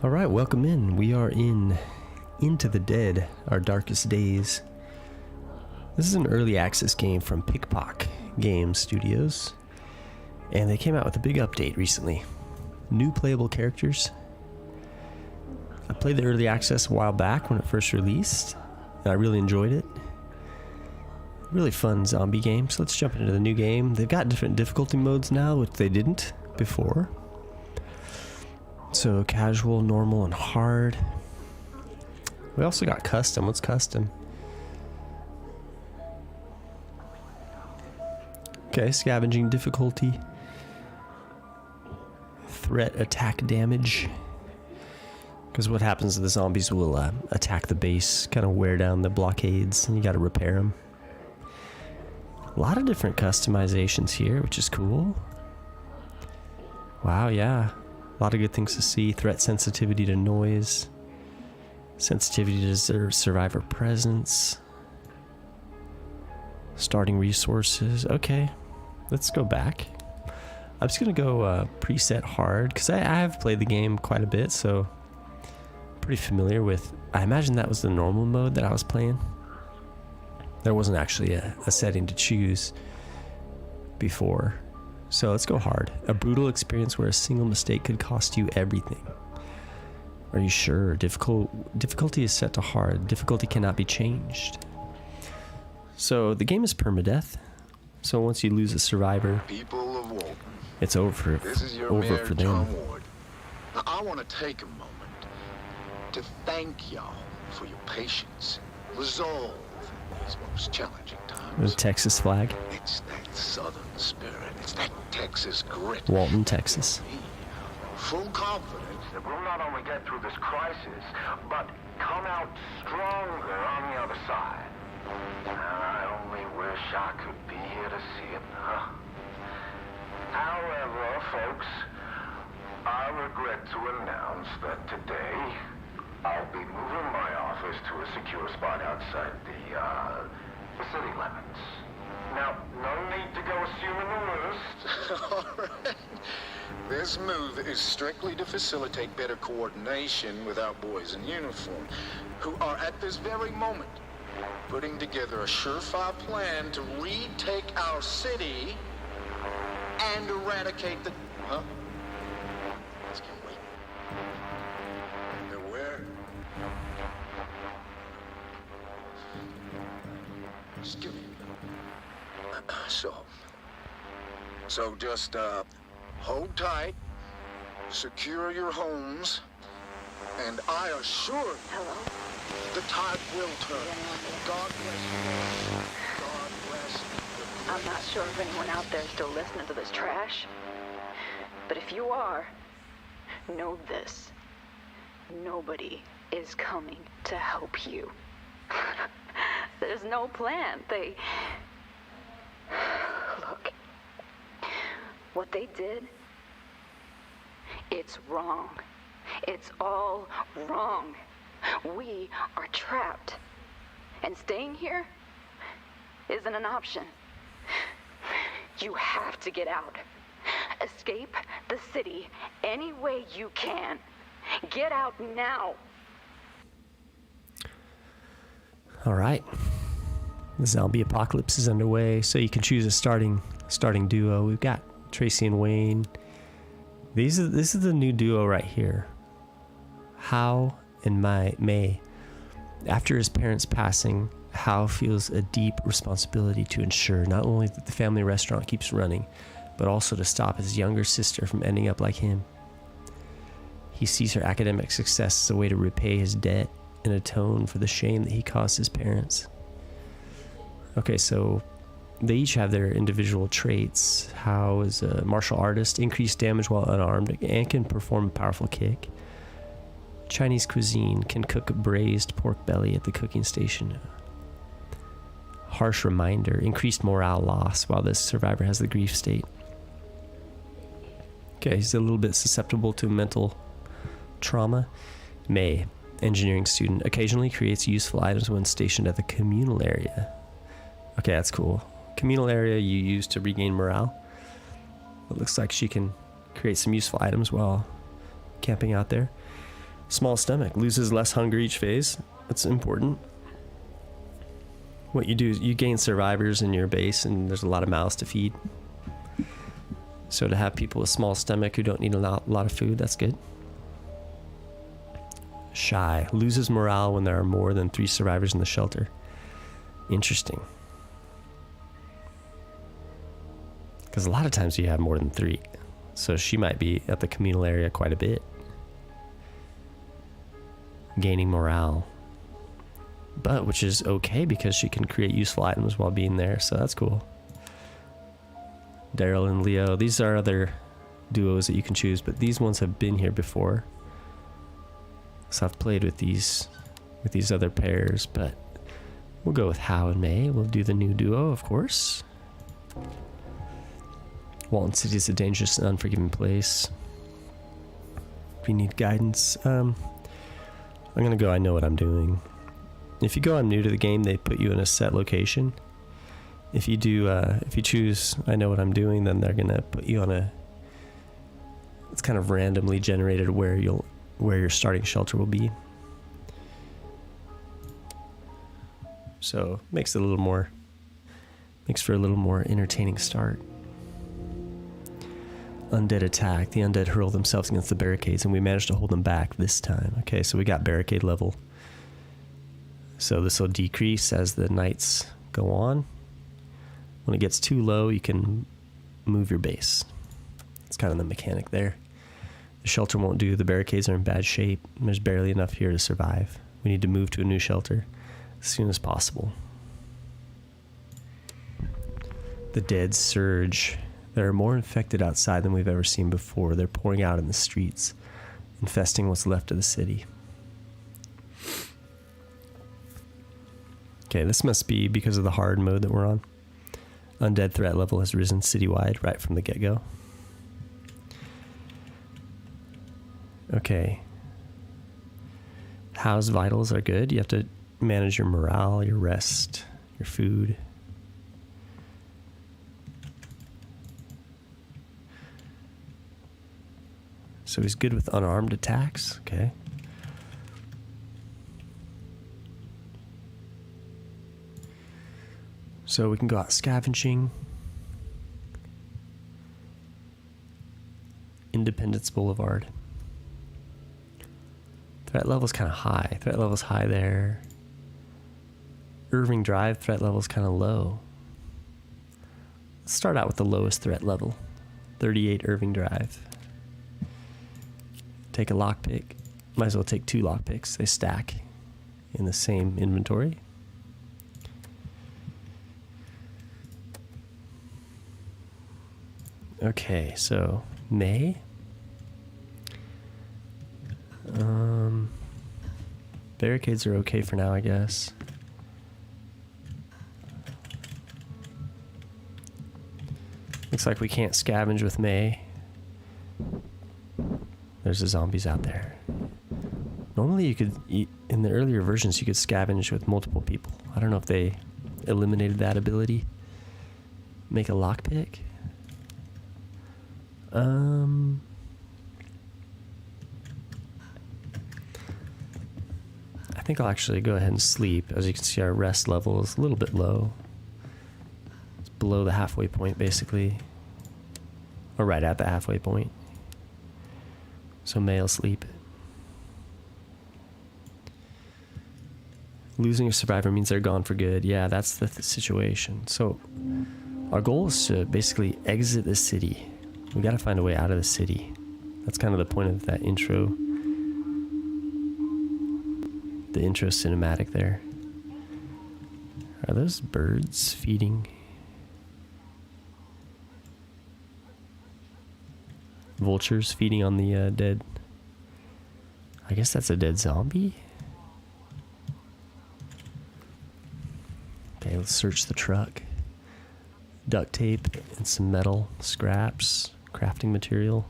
All right, welcome in. We are in Into the Dead, Our Darkest Days. This is an early access game from Pickpock Game Studios, and they came out with a big update recently. New playable characters. I played the early access a while back when it first released, and I really enjoyed it. Really fun zombie game. So let's jump into the new game. They've got different difficulty modes now, which they didn't before. So casual, normal, and hard. We also got custom. What's custom? Okay, scavenging difficulty. Threat attack damage. Because what happens is the zombies will attack the base, kind of wear down the blockades, and you got to repair them. A lot of different customizations here, which is cool. Wow, yeah. A lot of good things to see. Threat sensitivity to noise. Sensitivity to survivor presence. Starting resources. Okay, let's go back. I'm just going to go preset hard, because I have played the game quite a bit, so pretty familiar with... I imagine that was the normal mode that I was playing. There wasn't actually a setting to choose before. So let's go hard. A brutal experience where a single mistake could cost you everything. Are you sure? Difficulty is set to hard. Difficulty cannot be changed. So the game is permadeath. So once you lose a survivor, People of Walton, it's over this is your over mayor, for them. John Ward. Now, I want to take a moment to thank y'all for your patience, resolve in these most challenging The times. Texas flag. It's that southern spirit. It's that Texas grit. Walton, Texas. Full confidence that we'll not only get through this crisis, but come out stronger on the other side. I only wish I could be here to see it. However, folks, I regret to announce that today I'll be moving my office to a secure spot outside the city limits. Now, no need to go assuming the worst. All right. This move is strictly to facilitate better coordination with our boys in uniform, who are at this very moment putting together a surefire plan to retake our city and eradicate the... Huh? This can wait. And where? Excuse me. So just hold tight, secure your homes, and I assure you, Hello? the tide will turn. God bless you. God bless you. I'm not sure if anyone out there is still listening to this trash. But if you are, know this. Nobody is coming to help you. There's no plan. Look. What they did, it's wrong. It's all wrong. We are trapped. And staying here isn't an option. You have to get out. Escape the city any way you can. Get out now. All right. The zombie apocalypse is underway, so you can choose a starting duo. We've got Tracy and Wayne. This is the new duo right here. Hal and May. After his parents' passing, Hal feels a deep responsibility to ensure not only that the family restaurant keeps running, but also to stop his younger sister from ending up like him. He sees her academic success as a way to repay his debt and atone for the shame that he caused his parents. Okay, so they each have their individual traits. Hal is a martial artist, increased damage while unarmed, and can perform a powerful kick. Chinese cuisine, can cook braised pork belly at the cooking station. Harsh reminder, increased morale loss while this survivor has the grief state. Okay, he's a little bit susceptible to mental trauma. May, engineering student, occasionally creates useful items when stationed at the communal area. Okay, that's cool. Communal area you use to regain morale. It looks like she can create some useful items while camping out there. Small stomach. Loses less hunger each phase. That's important. What you do is you gain survivors in your base, and there's a lot of mouths to feed. So to have people with small stomach who don't need a lot of food, that's good. Shy. Loses morale when there are more than 3 survivors in the shelter. Interesting. Because a lot of times you have more than 3. So she might be at the communal area quite a bit. Gaining morale. But which is okay because she can create useful items while being there. So that's cool. Daryl and Leo. These are other duos that you can choose. But these ones have been here before. So I've played with these other pairs. But we'll go with Hao and May. We'll do the new duo, of course. Walton City is a dangerous and unforgiving place. If you need guidance, I'm gonna go I know what I'm doing. If you go I'm new to the game, they put you in a set location. If you do, if you choose I know what I'm doing, then they're gonna put you on it's kind of randomly generated where your starting shelter will be. So makes for a little more entertaining start. Undead attack. The undead hurl themselves against the barricades, and we managed to hold them back this time. Okay, so we got barricade level. So this will decrease as the nights go on. When it gets too low, you can move your base. It's kind of the mechanic there. The shelter won't do. The barricades are in bad shape. There's barely enough here to survive. We need to move to a new shelter as soon as possible. The dead surge. There are more infected outside than we've ever seen before. They're pouring out in the streets, infesting what's left of the city. Okay, this must be because of the hard mode that we're on. Undead threat level has risen citywide right from the get-go. Okay. Hao's vitals are good. You have to manage your morale, your rest, your food. So he's good with unarmed attacks. Okay. So we can go out scavenging. Independence Boulevard. Threat level's kind of high. Threat level's high there. Irving Drive, threat level's kind of low. Let's start out with the lowest threat level. 38 Irving Drive. Take a lockpick. Might as well take 2 lockpicks. They stack in the same inventory. Okay, so May. Barricades are okay for now, I guess. Looks like we can't scavenge with May. There's the zombies out there. Normally you could, in the earlier versions, you could scavenge with multiple people. I don't know if they eliminated that ability. Make a lockpick. I think I'll actually go ahead and sleep. As you can see, our rest level is a little bit low. It's below the halfway point, basically. Or right at the halfway point. So May will sleep. Losing a survivor means they're gone for good. Yeah, that's the situation. So our goal is to basically exit the city. We gotta find a way out of the city. That's kind of the point of that intro. The intro cinematic there. Are those birds feeding? Vultures feeding on the dead. I guess that's a dead zombie. Okay, let's search the truck. Duct tape and some metal scraps, crafting material.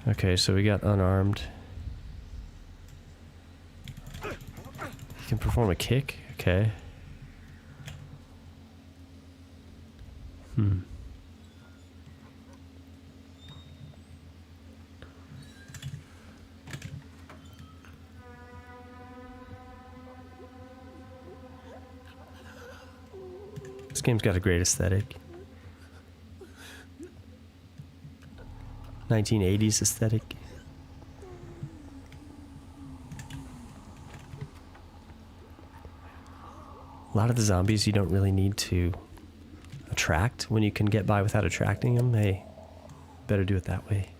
Okay, so we got unarmed. You can perform a kick. Okay. game's got a great aesthetic. 1980s aesthetic. A lot of the zombies you don't really need to attract. When you can get by without attracting them, hey, better do it that way.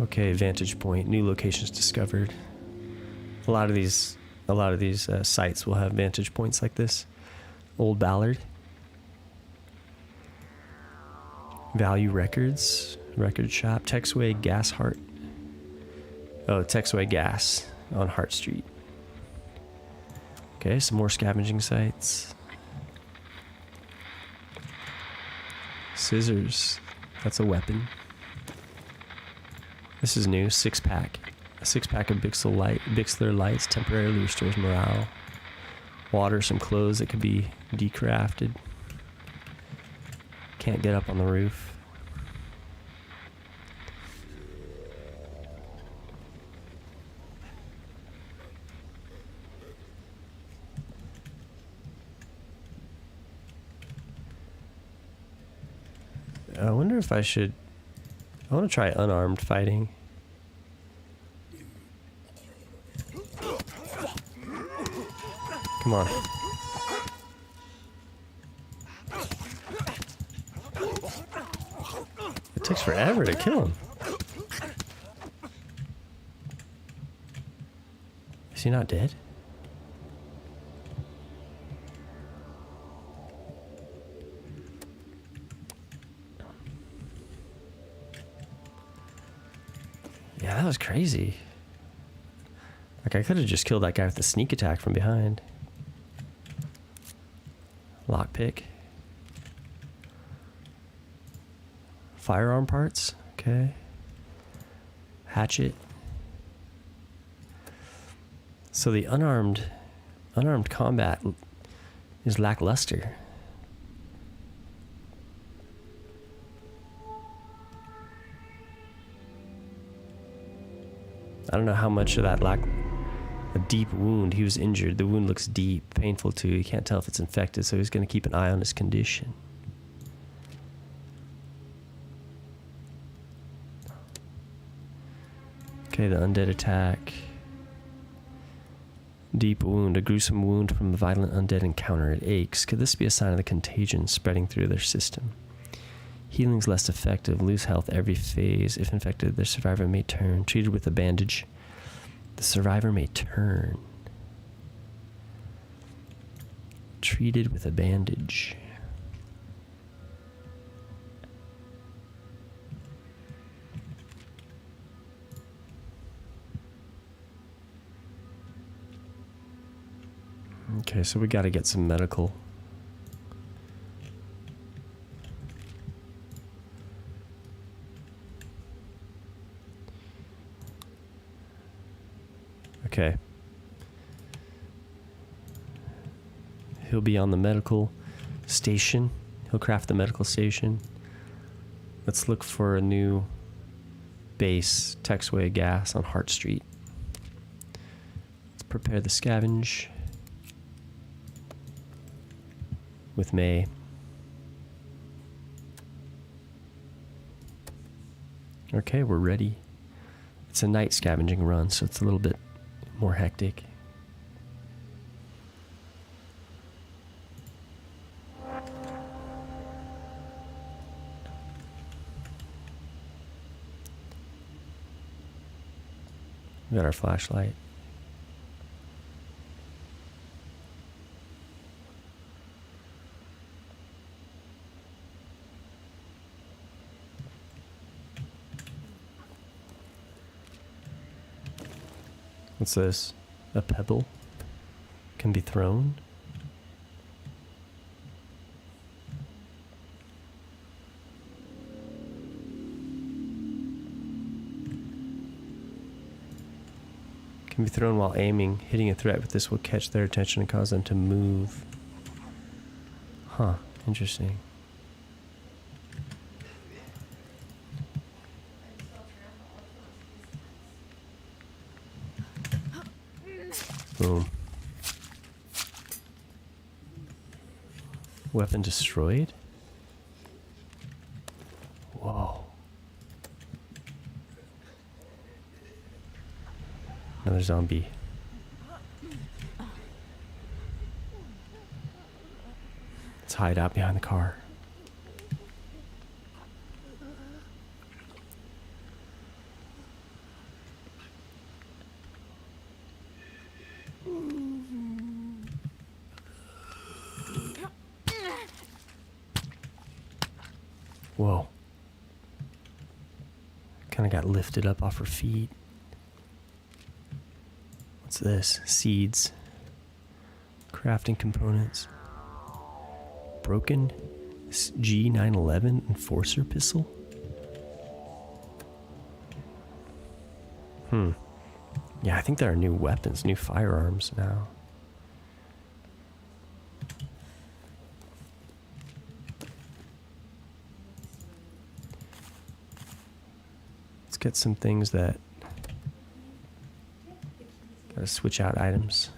Okay, vantage point. New locations discovered. A lot of these sites will have vantage points like this. Old Ballard. Value Records. Record Shop. Texway Gas Hart. Oh, Texway Gas on Hart Street. Okay, some more scavenging sites. Scissors. That's a weapon. This is new. 6-pack. A 6-pack of Bixler lights temporarily restores morale. Water, some clothes that could be decrafted. Can't get up on the roof. I wonder if I should... I want to try unarmed fighting. Come on. It takes forever to kill him. Is he not dead? Yeah, that was crazy. Like, I could have just killed that guy with the sneak attack from behind. Lockpick. Firearm parts. Okay. Hatchet. So the unarmed combat is lackluster. I don't know how much of that a deep wound. He was injured. The wound looks deep, painful too. You can't tell if it's infected, so he's going to keep an eye on his condition. Okay, the undead attack. Deep wound, a gruesome wound from a violent undead encounter. It aches. Could this be a sign of the contagion spreading through their system? Healing's less effective. Lose health every phase. If infected, the survivor may turn. Treated with a bandage. The survivor may turn. Treated with a bandage. Okay, so we got to get some medical. Okay. He'll be on the medical station. He'll craft the medical station. Let's look for a new base, Texway Gas on Hart Street. Let's prepare the scavenge with May. Okay, we're ready. It's a night scavenging run, so it's a little bit more hectic. We got our flashlight. What's this? A pebble can be thrown. Can be thrown while aiming. Hitting a threat with this will catch their attention and cause them to move. Huh, interesting. Boom. Weapon destroyed? Whoa. Another zombie. Let's hide out behind the car. Whoa. Kind of got lifted up off her feet. What's this? Seeds. Crafting components. Broken G911 Enforcer pistol? Yeah, I think there are new weapons, new firearms now. Let's get some things that... Gotta switch out items.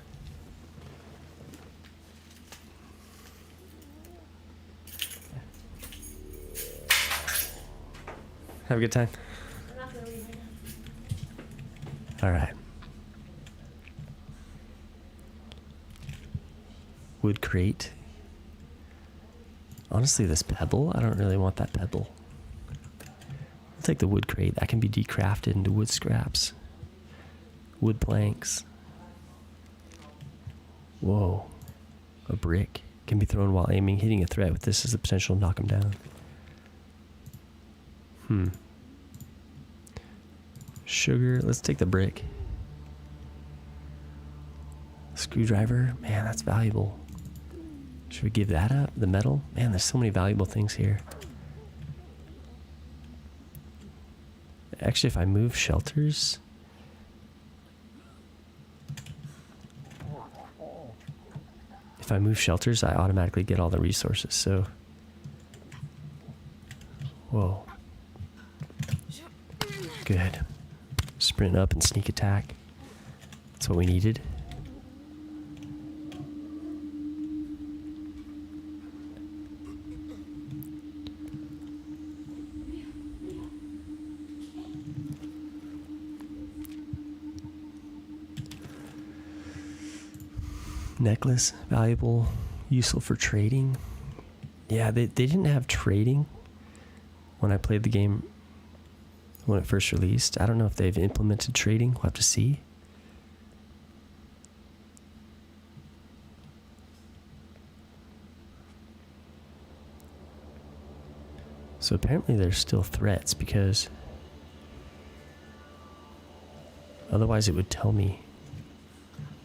Have a good time. All right. Wood crate. Honestly, this pebble, I don't really want that pebble. I'll take the wood crate. That can be decrafted into wood scraps. Wood planks. Whoa. A brick. Can be thrown while aiming. Hitting a threat with this has the potential to knock him down. Sugar. Let's take the brick. Screwdriver. Man, that's valuable. Should we give that up? The metal? Man, there's so many valuable things here. Actually, if I move shelters... If I move shelters, I automatically get all the resources, so... Whoa. Good. Sprint up and sneak attack. That's what we needed. Necklace, valuable, useful for trading. Yeah, they didn't have trading when I played the game when it first released. I don't know if they've implemented trading. We'll have to see. So apparently there's still threats, because otherwise it would tell me.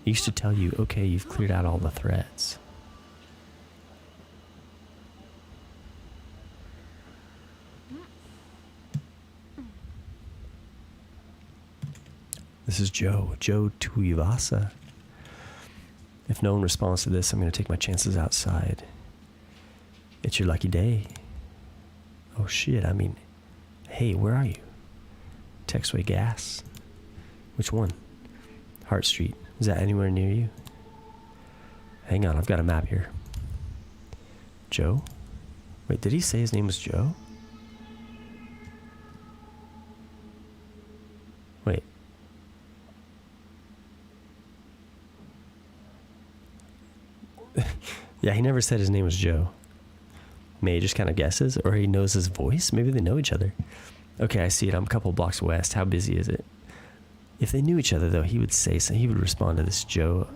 It used to tell you, okay, you've cleared out all the threats. This is Joe Tuivasa. If no one responds to this, I'm going to take my chances outside. It's your lucky day. Oh shit, I mean, hey, where are you? Texway Gas. Which one? Hart Street. Is that anywhere near you? Hang on, I've got a map here. Joe? Wait, did he say his name was Joe? Wait. Yeah, he never said his name was Joe. May just kind of guesses, or he knows his voice. Maybe they know each other. Okay, I see it. I'm a couple blocks west. How busy is it? If they knew each other, though, he would say so. He would respond to this Joe,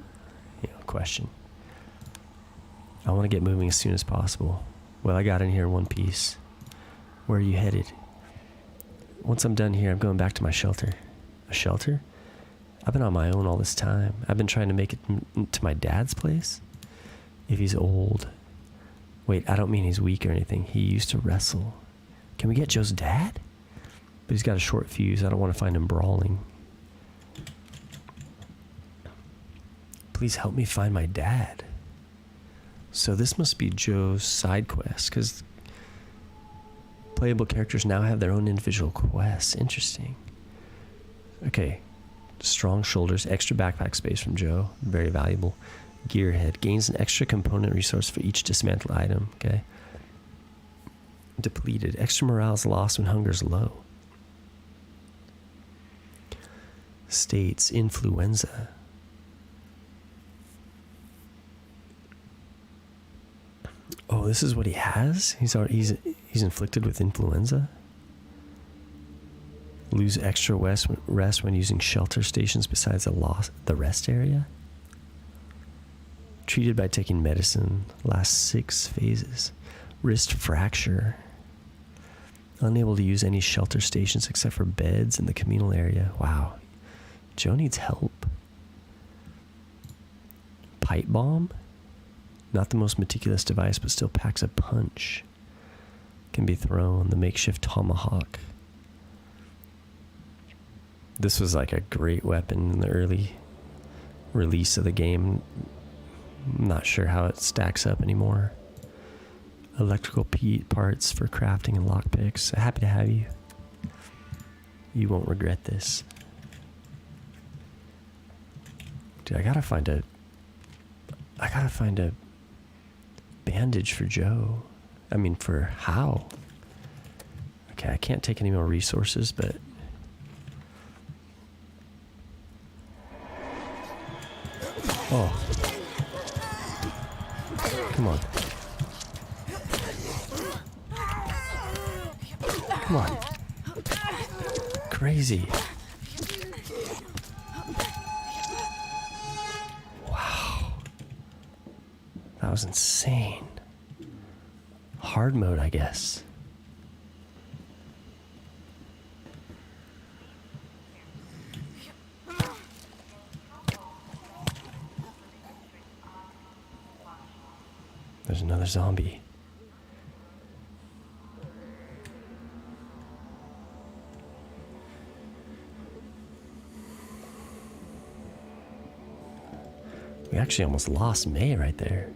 question. I want to get moving as soon as possible. Well, I got in here in one piece. Where are you headed? Once I'm done here, I'm going back to my shelter. A shelter? I've been on my own all this time. I've been trying to make it to my dad's place. If he's old. Wait, I don't mean he's weak or anything. He used to wrestle. Can we get Joe's dad? But he's got a short fuse. I don't want to find him brawling. Please help me find my dad. So this must be Joe's side quest, because playable characters now have their own individual quests. Interesting. Okay, Strong shoulders, extra backpack space from Joe. Very valuable. Gearhead. Gains an extra component resource for each dismantled item. Okay. Depleted. Extra morale is lost when hunger is low. States. Influenza. Oh, this is what he has? He's inflicted with influenza? Lose extra rest when using shelter stations besides the rest area? Treated by taking medicine. Last 6 phases. Wrist fracture. Unable to use any shelter stations except for beds in the communal area. Wow. Joe needs help. Pipe bomb? Not the most meticulous device, but still packs a punch. Can be thrown. The makeshift tomahawk. This was like a great weapon in the early release of the game. I'm not sure how it stacks up anymore. Electrical parts for crafting and lockpicks. Happy to have you. You won't regret this. Dude, I gotta find a bandage for Joe. I mean, for How? Okay, I can't take any more resources, but... Oh. Come on. Come on. Crazy. Wow. That was insane. Hard mode, I guess. There's another zombie. We actually almost lost May right there.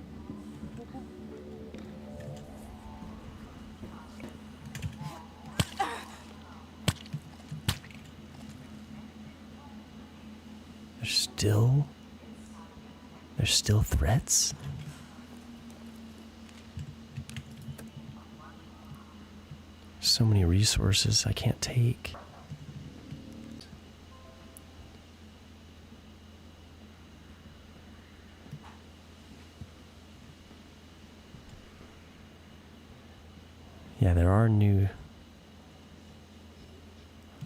There's still threats? So many resources I can't take. Yeah, there are new...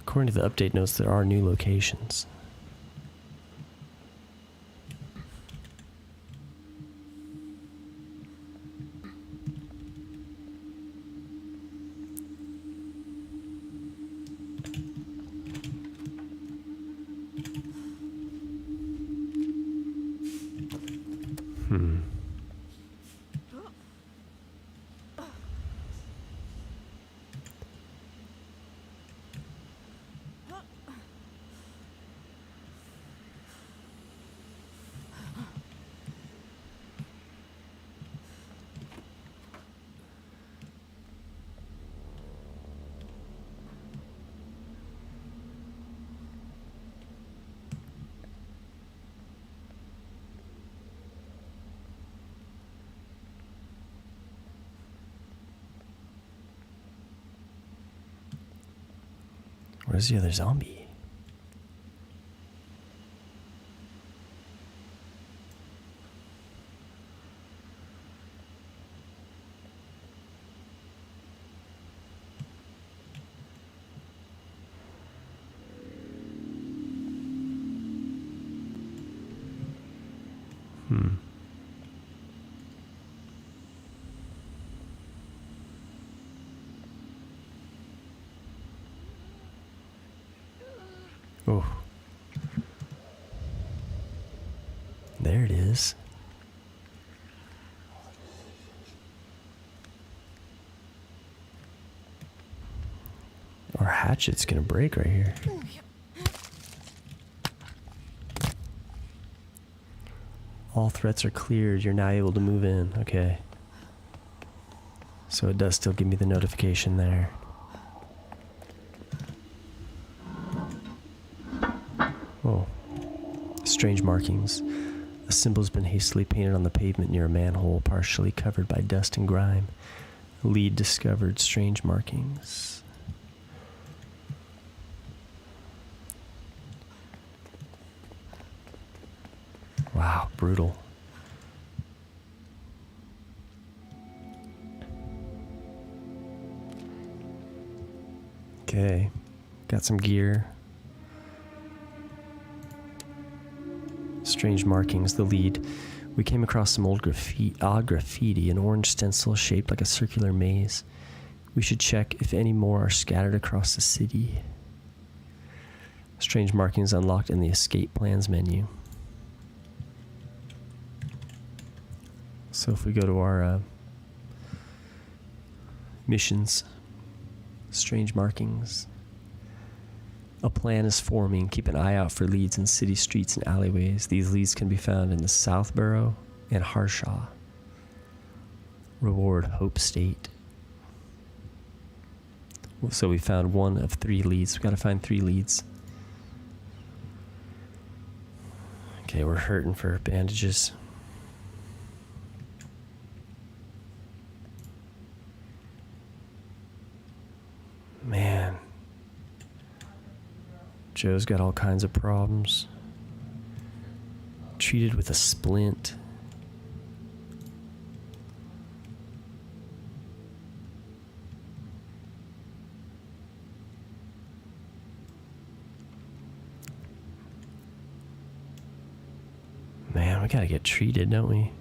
According to the update notes, there are new locations. Where's the other zombie? Oh. There it is. Our hatchet's gonna break right here. All threats are cleared. You're now able to move in. Okay. So it does still give me the notification there. Oh. Strange markings. A symbol's been hastily painted on the pavement near a manhole, partially covered by dust and grime. Lead discovered. Strange markings. Wow, brutal. Okay, got some gear. Strange markings, the lead. We came across some old graffiti, an orange stencil shaped like a circular maze. We should check if any more are scattered across the city. Strange markings unlocked in the escape plans menu. So if we go to our missions, strange markings. A plan is forming. Keep an eye out for leads in city streets and alleyways. These leads can be found in the South Borough and Harshaw. Reward Hope State. So we found 1 of 3 leads. We gotta find 3 leads. Okay, we're hurting for bandages. Man. Joe's got all kinds of problems. Treated with a splint. Man, we gotta get treated, don't we?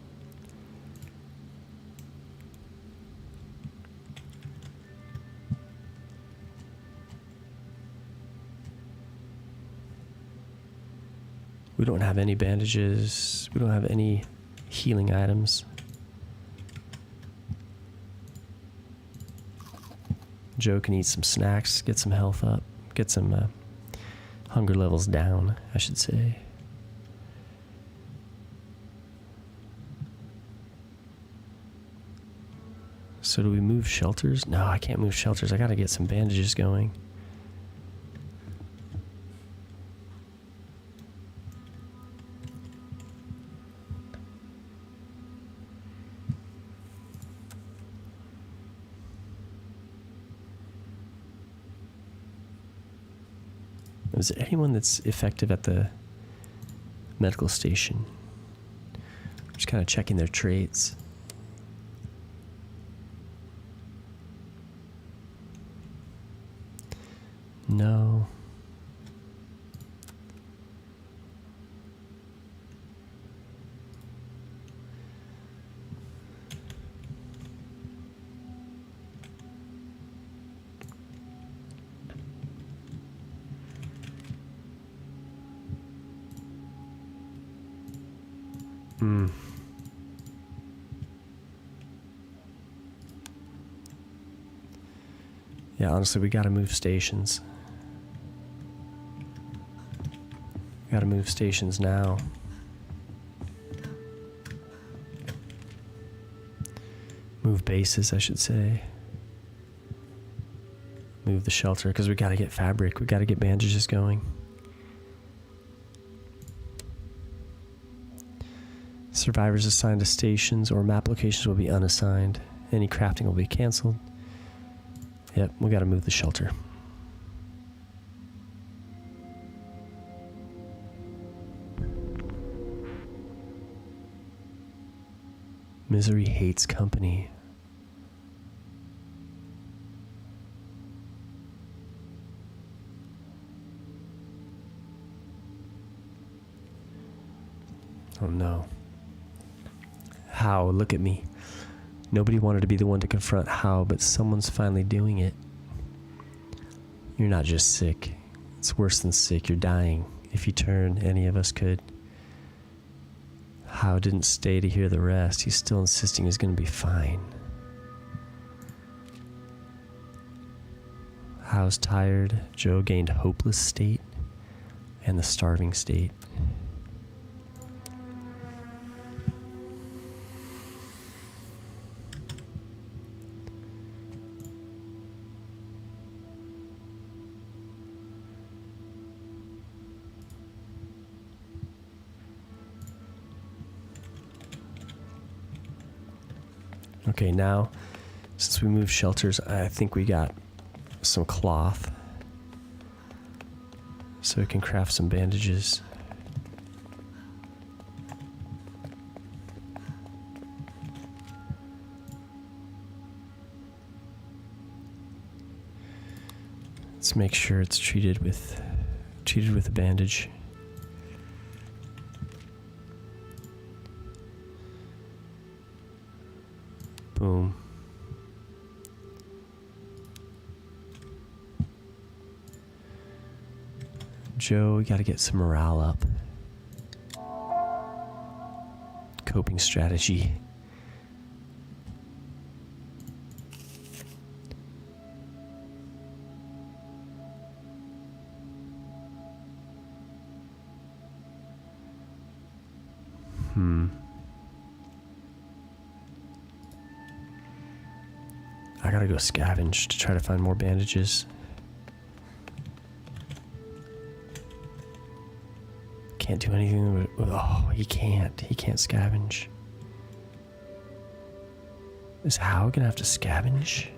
We don't have any bandages. We don't have any healing items. Joe can eat some snacks, get some health up, get some hunger levels down, I should say. So do we move shelters? No, I can't move shelters. I gotta get some bandages going. Is there anyone that's effective at the medical station? Just kind of checking their traits. No. Yeah, honestly, we gotta move stations. Gotta move stations now. Move bases, I should say. Move the shelter, because we gotta get fabric. We gotta get bandages going. Survivors assigned to stations or map locations will be unassigned. Any crafting will be canceled. Yep, we gotta move the shelter. Misery hates company. Oh no. How? Look at me. Nobody wanted to be the one to confront How, but someone's finally doing it. You're not just sick. It's worse than sick. You're dying. If you turn, any of us could. How didn't stay to hear the rest. He's still insisting he's going to be fine. How's tired. Joe gained hopeless state and the starving state. Okay, now, since we moved shelters, I think we got some cloth. So we can craft some bandages. Let's make sure it's treated with a bandage. Boom. Joe, we gotta get some morale up. Coping strategy. I gotta go scavenge to try to find more bandages. Can't do anything with, oh, he can't scavenge. Is Hao gonna have to scavenge?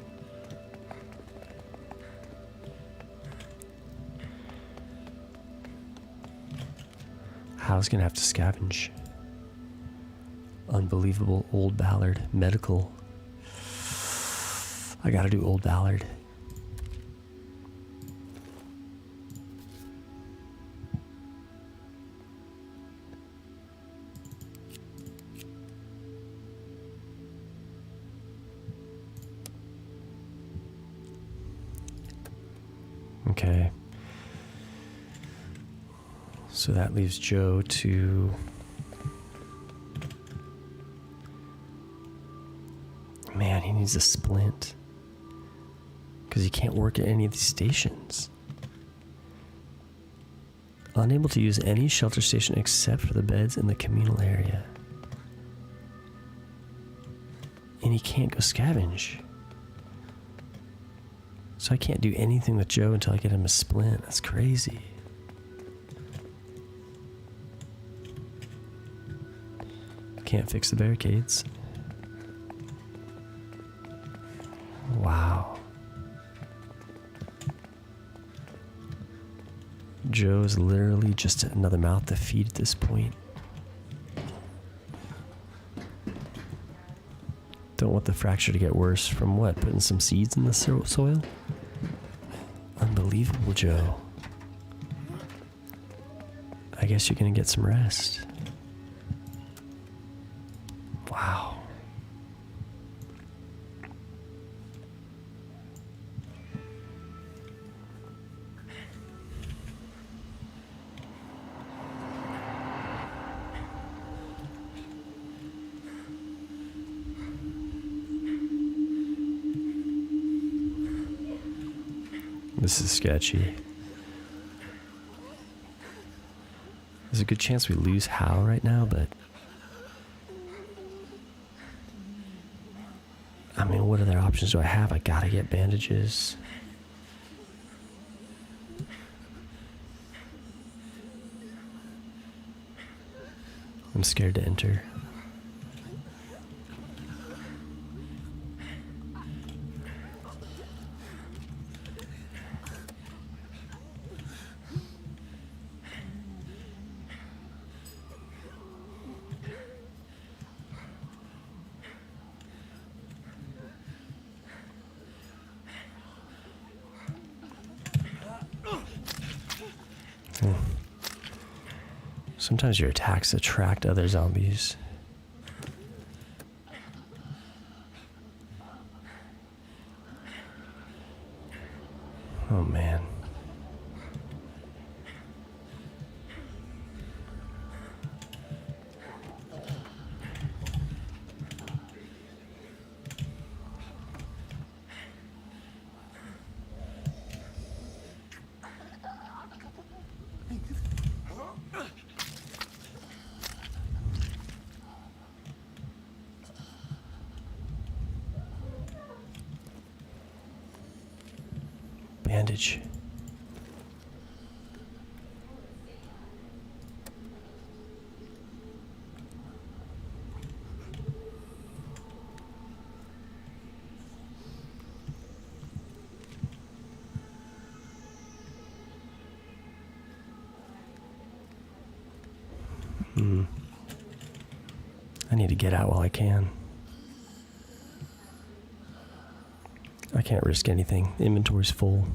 Hao's gonna have to scavenge. Unbelievable. Old Ballard. Medical. I gotta do Old Ballard. Okay. So that leaves Joe to... Man, he needs a splint. Because he can't work at any of these stations. Unable to use any shelter station except for the beds in the communal area. And he can't go scavenge. So I can't do anything with Joe until I get him a splint. That's crazy. Can't fix the barricades. Wow. Joe's literally just another mouth to feed at this point. Don't want the fracture to get worse. From what? Putting some seeds in the soil? Unbelievable, Joe. I guess you're gonna get some rest. Wow. This is sketchy. There's a good chance we lose Hal right now, but... I mean, what other options do I have? I gotta get bandages. I'm scared to enter. Sometimes your attacks attract other zombies. Oh man. Bandage. I need to get out while I can. I can't risk anything. The inventory's full.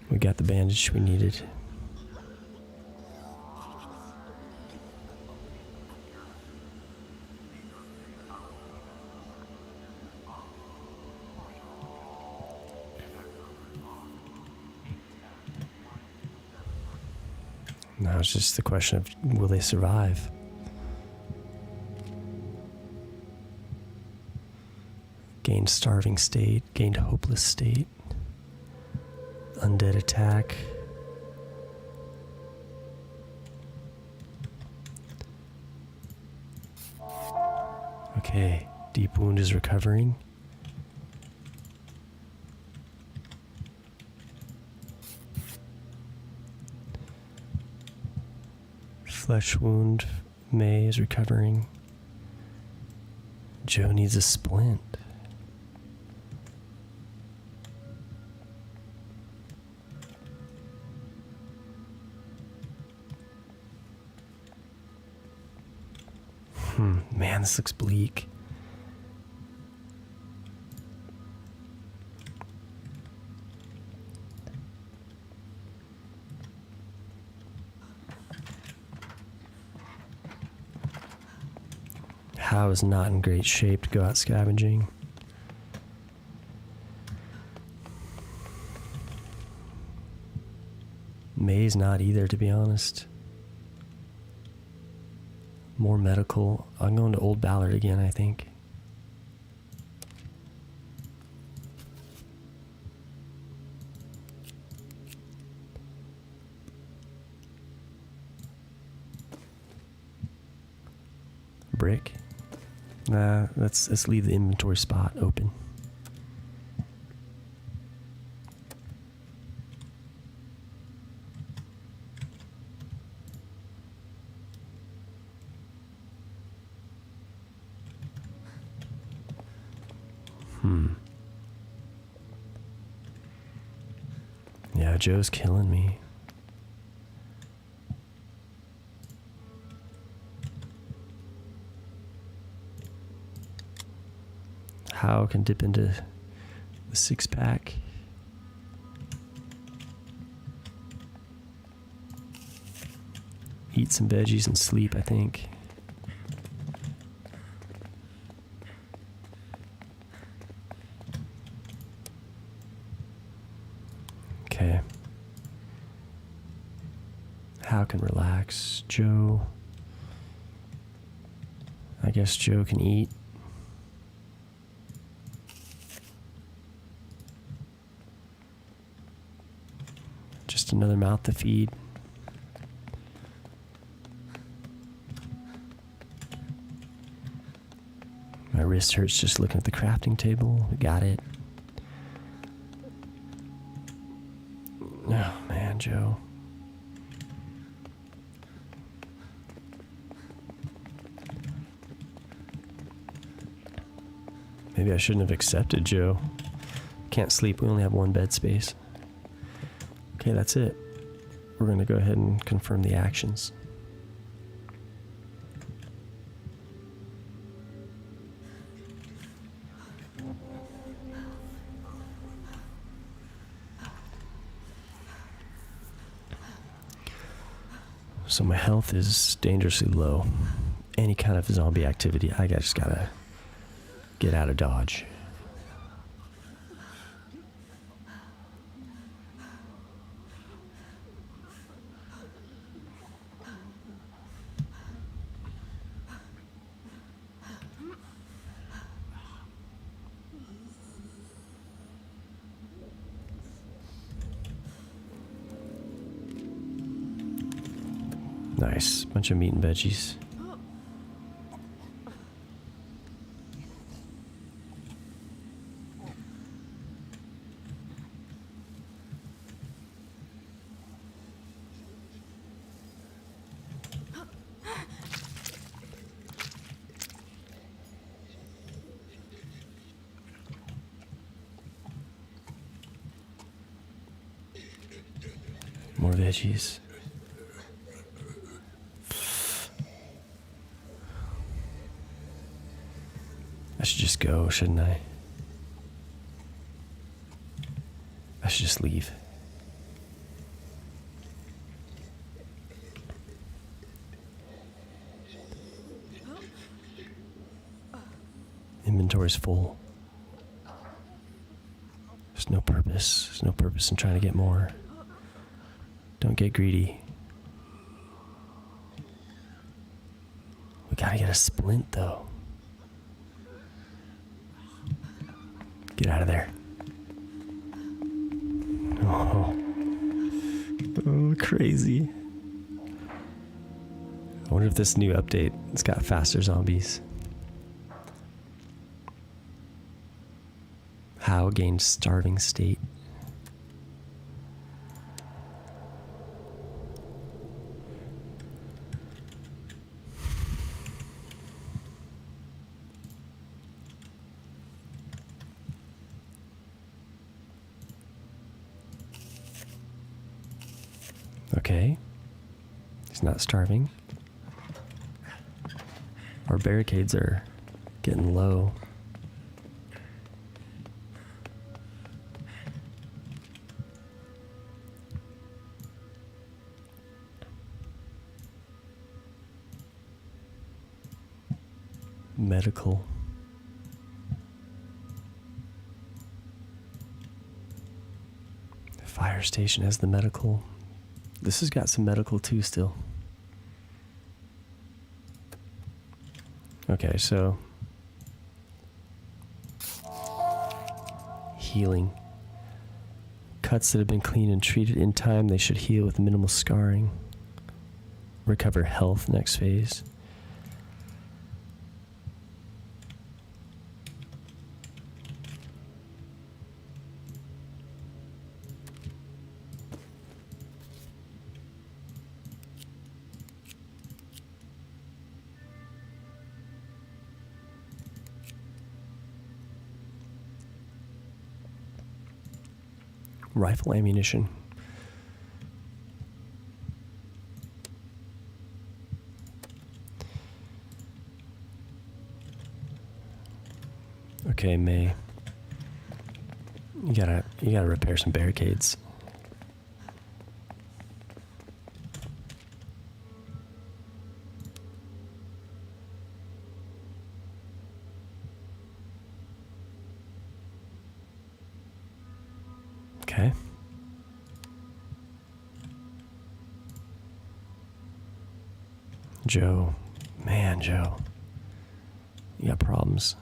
We got the bandage we needed. Now it's just the question of, will they survive? Gained starving state, gained hopeless state, undead attack. Okay, deep wound is recovering. Flesh wound, May is recovering. Joe needs a splint. Man, this looks bleak. How is not in great shape to go out scavenging. May's not either, to be honest. More medical. I'm going to Old Ballard again, I think. Brick. Nah, let's leave the inventory spot open. Yeah, Joe's killing me. How can dip into the 6-pack. Eat some veggies and sleep, I think. Okay. How can relax? Joe. I guess Joe can eat. Just another mouth to feed. My wrist hurts just looking at the crafting table. We got it. Oh man, Joe. Maybe I shouldn't have accepted Joe. Can't sleep, we only have one bed space. Okay, that's it. We're gonna go ahead and confirm the actions. So my health is dangerously low. Any kind of zombie activity, I just gotta get out of Dodge. Nice. Bunch of meat and veggies. More veggies. I should just go, shouldn't I? I should just leave. Inventory's full. There's no purpose. There's no purpose in trying to get more. Don't get greedy. We gotta get a splint, though. Get out of there. Oh, crazy. I wonder if this new update has got faster zombies. How gained starving state. Okay. He's not starving. Our barricades are getting low. Medical. The fire station has the medical. This has got some medical too still. Okay, so healing. Cuts that have been cleaned and treated in time, they should heal with minimal scarring. Recover health next phase. Rifle ammunition. Okay, May. You gotta repair some barricades. Okay. Joe. Man, Joe. You got problems.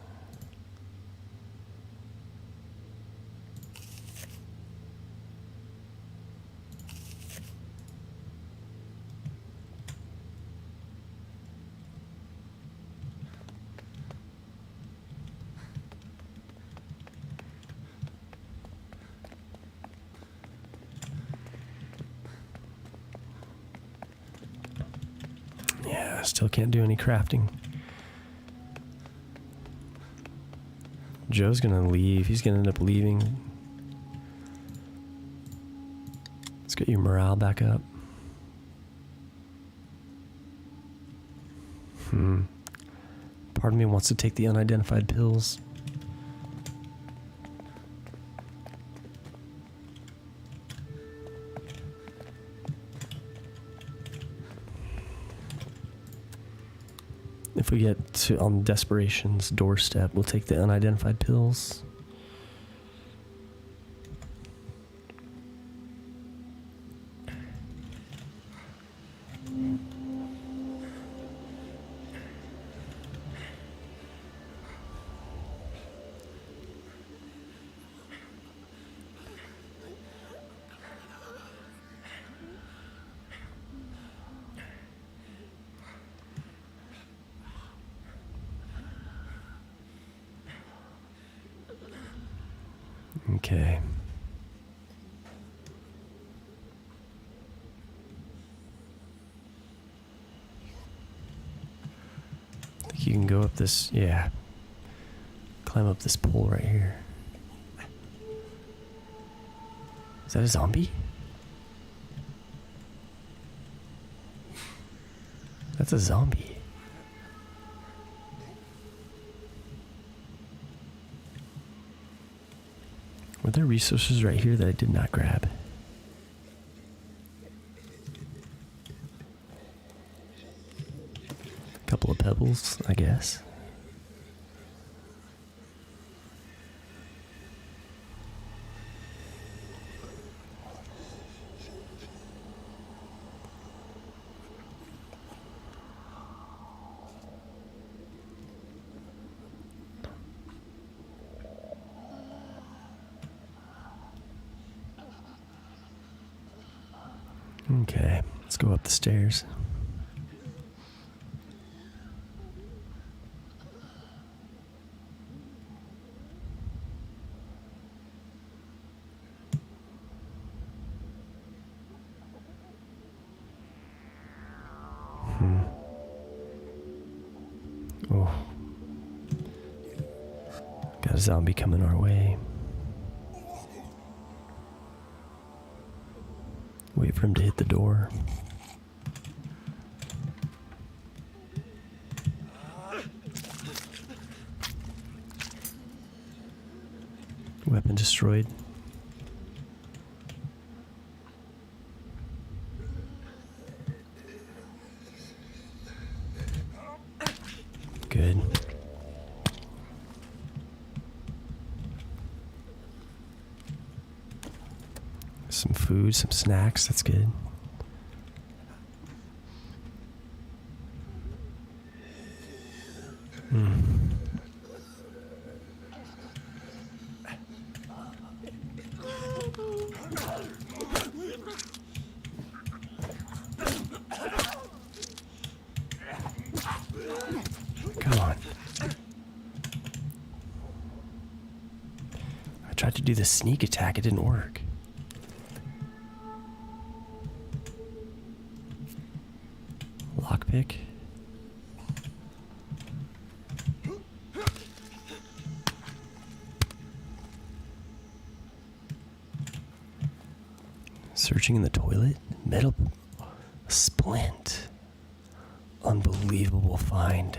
Yeah, still can't do any crafting. Joe's gonna leave. He's gonna end up leaving. Let's get your morale back up. Part of me wants to take the unidentified pills. If we get to on desperation's doorstep, we'll take the unidentified pills. Okay. I think you can go up this, yeah. Climb up this pole right here. Is that a zombie? That's a zombie. Were there resources right here that I did not grab? A couple of pebbles, I guess. Okay, let's go up the stairs. Oh. Got a zombie coming our way. Wait for him to hit the door. Weapon destroyed. Good. Some food, some snacks, that's good. Come on. I tried to do the sneak attack, it didn't work. Lockpick. Searching in the toilet. Metal splint. Unbelievable find.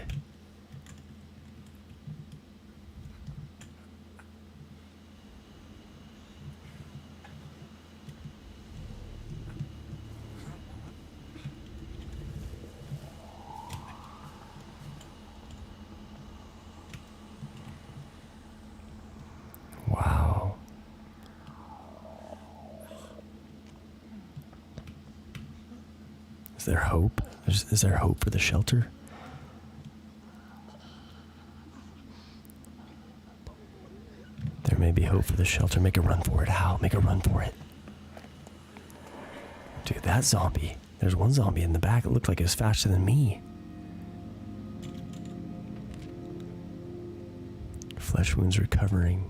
Wow. Is there hope? Is there hope for the shelter? There may be hope for the shelter. Make a run for it, Hal. Make a run for it. Dude, that zombie. There's one zombie in the back. It looked like it was faster than me. Flesh wounds recovering.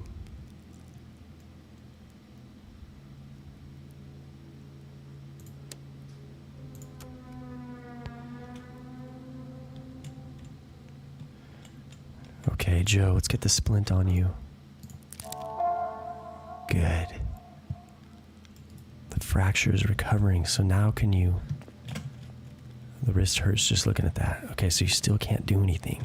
Okay, Joe, let's get the splint on you. Good. The fracture is recovering, so now can you... The wrist hurts just looking at that. Okay, so you still can't do anything.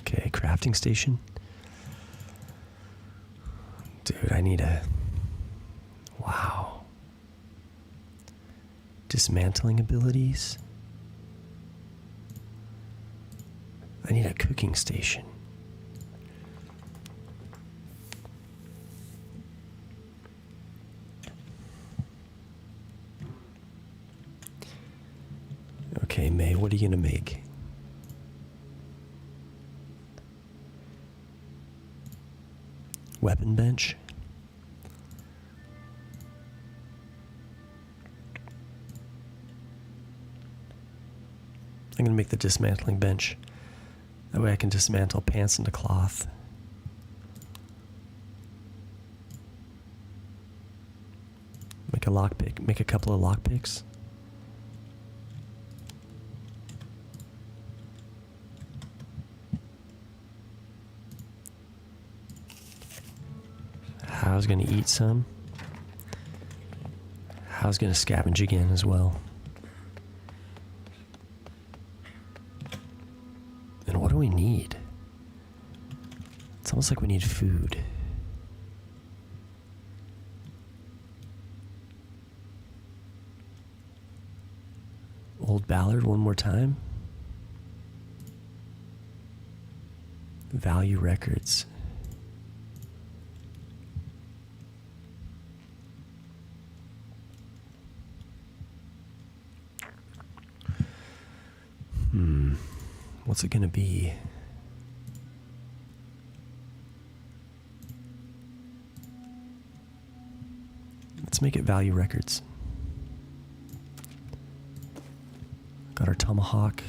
Okay, crafting station. Dude, I need a... Wow. Dismantling abilities. I need a cooking station. Okay, May, what are you gonna make? Weapon bench? I'm gonna make the dismantling bench. That way I can dismantle pants into cloth. lockpick. Make a couple of lockpicks. How's gonna eat some. How's gonna scavenge again as well. And what do we need? It's almost like we need food. Old Ballard one more time. Value records. What's it gonna be? Let's make it value records. Got our tomahawk.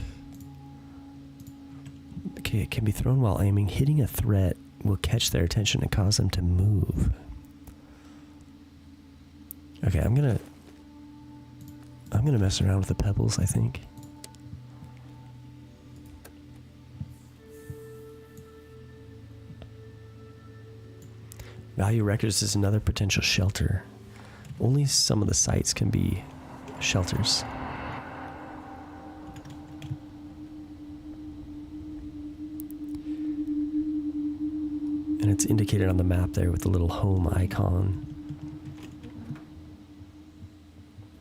Okay, it can be thrown while aiming. Hitting a threat will catch their attention and cause them to move. Okay, I'm gonna mess around with the pebbles, I think. Value records is another potential shelter. Only some of the sites can be shelters. And it's indicated on the map there with the little home icon.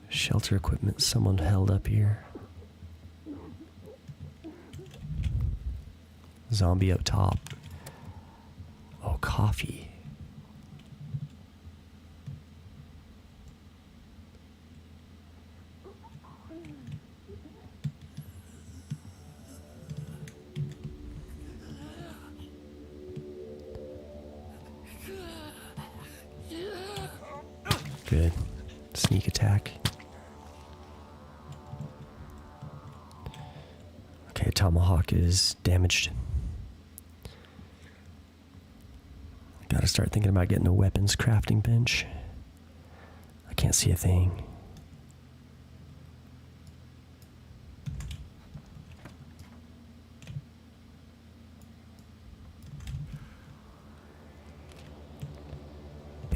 Shelter equipment, someone held up here. Zombie up top. Oh, coffee. Good. Sneak attack. Okay, tomahawk is damaged. Gotta start thinking about getting a weapons crafting bench. I can't see a thing.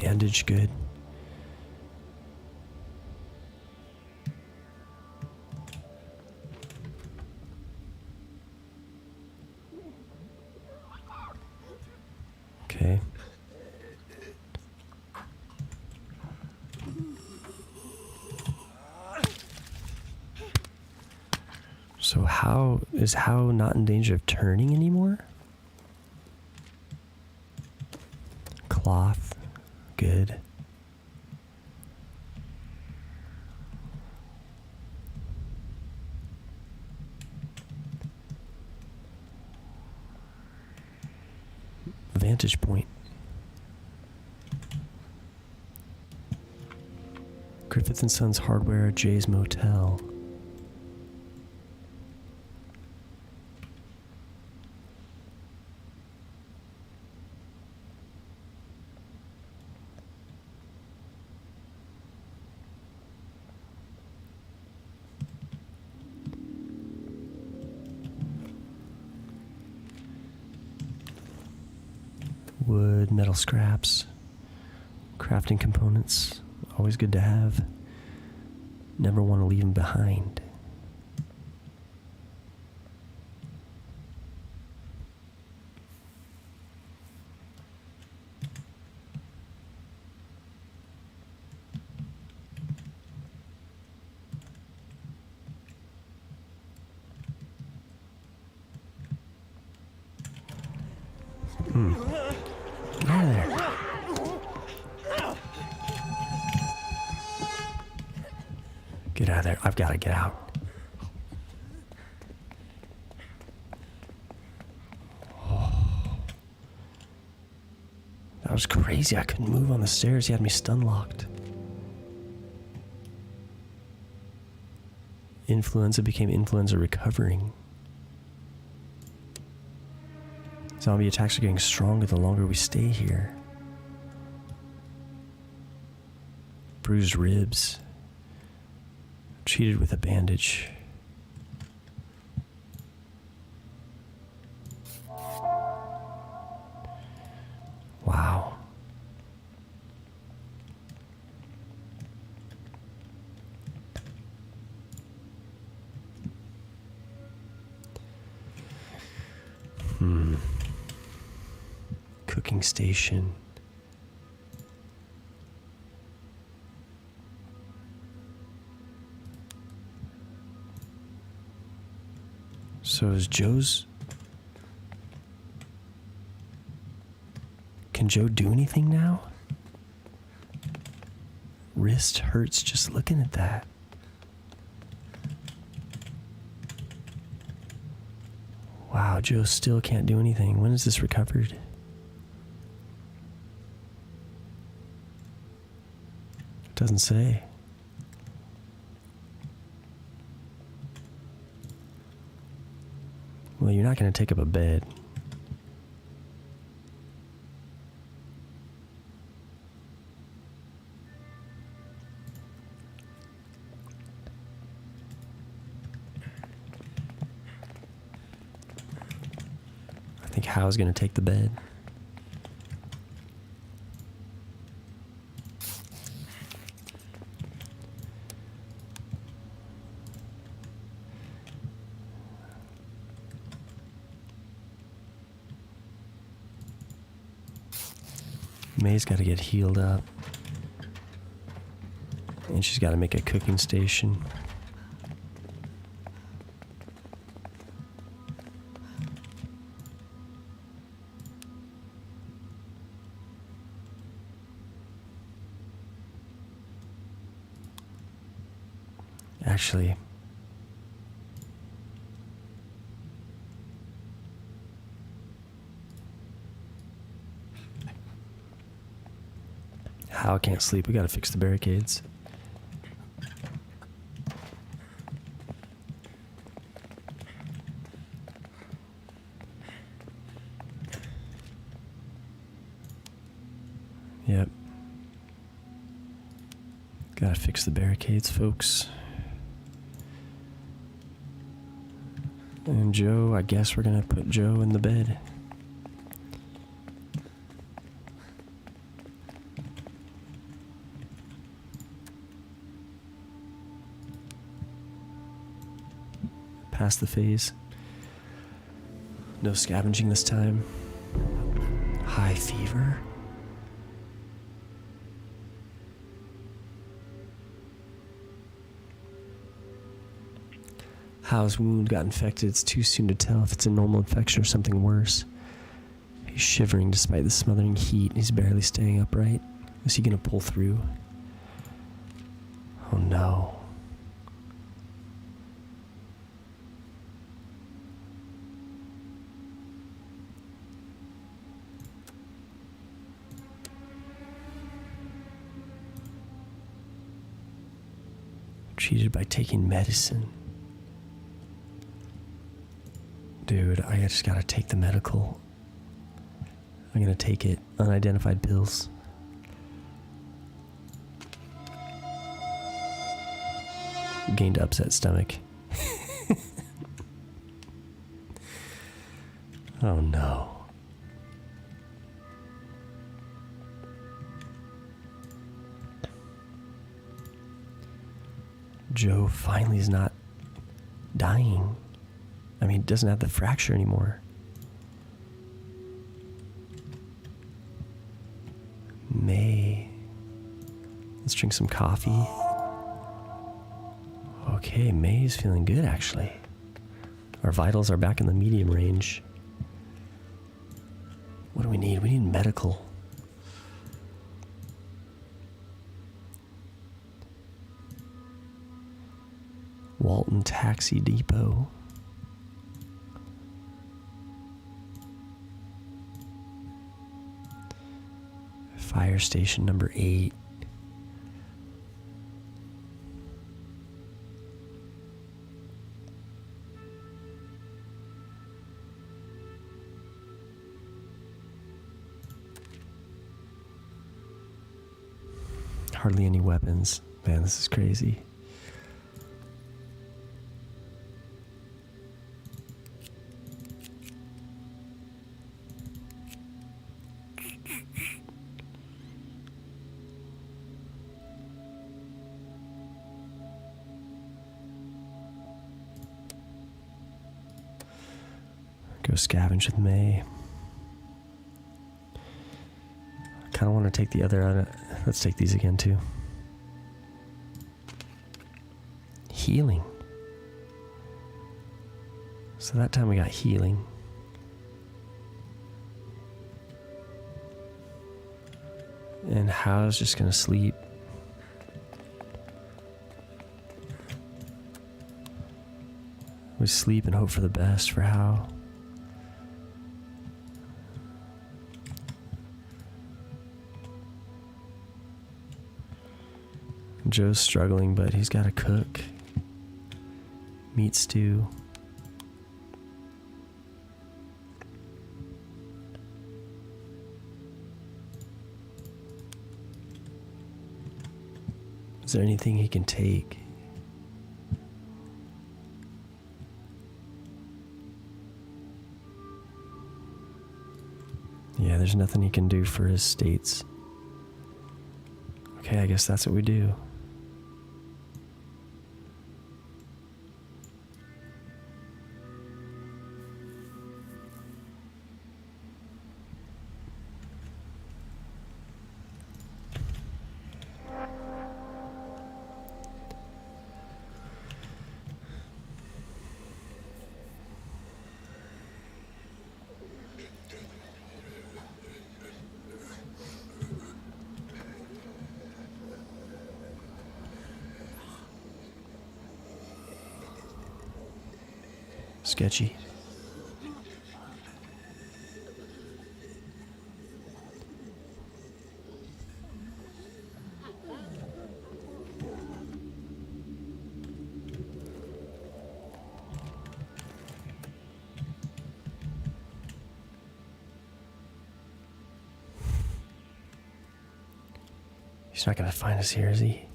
Bandage, good. Okay. So how is How not in danger of turning anymore? Cloth, good. Vantage point. Griffith and Sons Hardware, Jay's Motel. Wood, metal scraps, crafting components, always good to have. Never want to leave them behind. Get out of there. Get out of there. I've got to get out. Oh. That was crazy. I couldn't move on the stairs. He had me stun locked. Influenza became influenza recovering. Zombie attacks are getting stronger the longer we stay here. bruised ribs. Treated with a bandage. Wow. Cooking station. So is Joe's... Can Joe do anything now? Wrist hurts just looking at that. Wow, Joe still can't do anything. When is this recovered? Doesn't say. Well, you're not going to take up a bed. I think Hal's going to take the bed. May's got to get healed up. And she's got to make a cooking station. Actually, Hal can't sleep. We gotta fix the barricades. Yep. Gotta fix the barricades, folks. And Joe, I guess we're gonna put Joe in the bed. Past the phase. No scavenging this time. High fever. Hal's wound got infected. It's too soon to tell if it's a normal infection or something worse. He's shivering despite the smothering heat. He's barely staying upright. Is he gonna pull through? Oh no. Treated by taking medicine. Dude, I just gotta take the medical. I'm gonna take it. Unidentified pills. Gained upset stomach. Oh no. Joe finally is not dying. I mean, doesn't have the fracture anymore. May. Let's drink some coffee. Okay, May's feeling good, actually. Our vitals are back in the medium range. What do we need? We need medical. Walton Taxi Depot. Fire station number 8. Hardly any weapons. Man, this is crazy. Go scavenge with May. I kind of want to take the other out. Let's take these again too. Healing. So that time we got healing. And Hal's just gonna sleep. We sleep and hope for the best for Hal. Joe's struggling, but he's got to cook. Meat stew. Is there anything he can take? Yeah, there's nothing he can do for his states. Okay, I guess that's what we do. Sketchy. He's not gonna find us here, is he?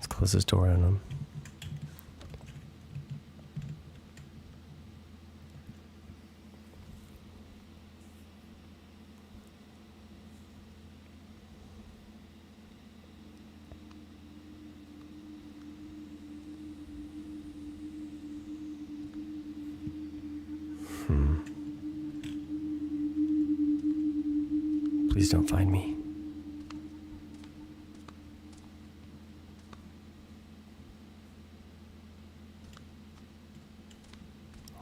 Close this door on him. Please don't find me.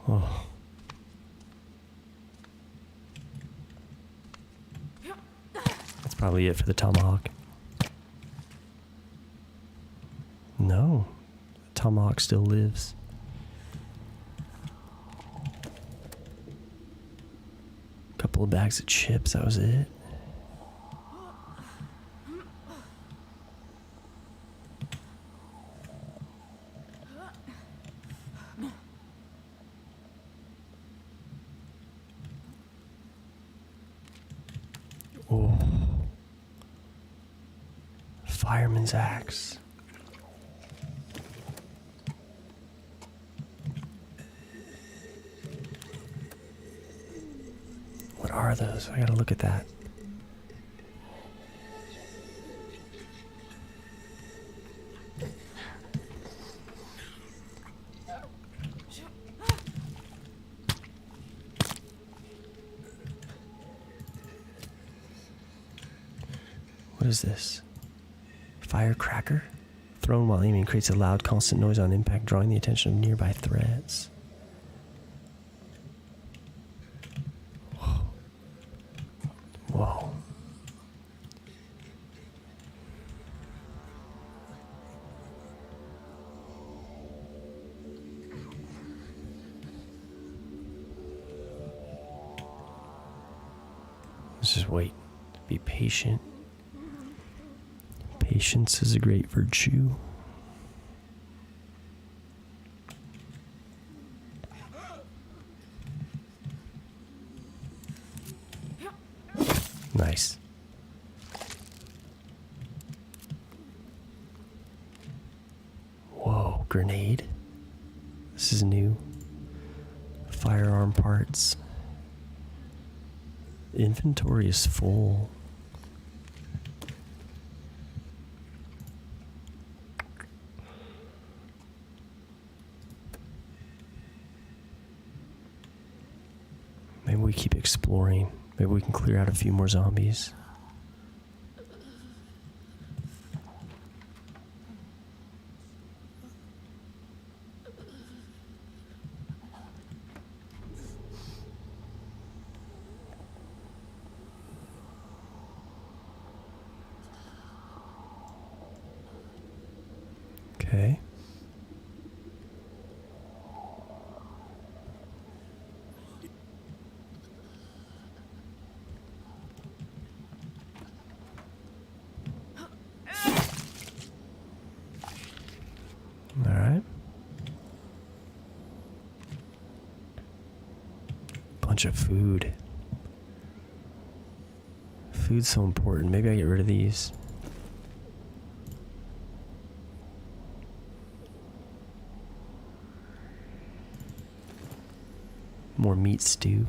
Oh. That's probably it for the tomahawk. No. The tomahawk still lives. Couple of bags of chips, that was it. Oh. Fireman's axe. What are those? I gotta look at that. What is this? Firecracker? Thrown while aiming creates a loud, constant noise on impact, drawing the attention of nearby threats. Whoa. Whoa. Let's just wait. Be patient. Patience is a great virtue. Nice. Whoa, grenade. This is new. Firearm parts. Inventory is full. Maybe we keep exploring. Maybe we can clear out a few more zombies. Okay. All right. Bunch of food. Food's so important. Maybe I get rid of these. More meat stew.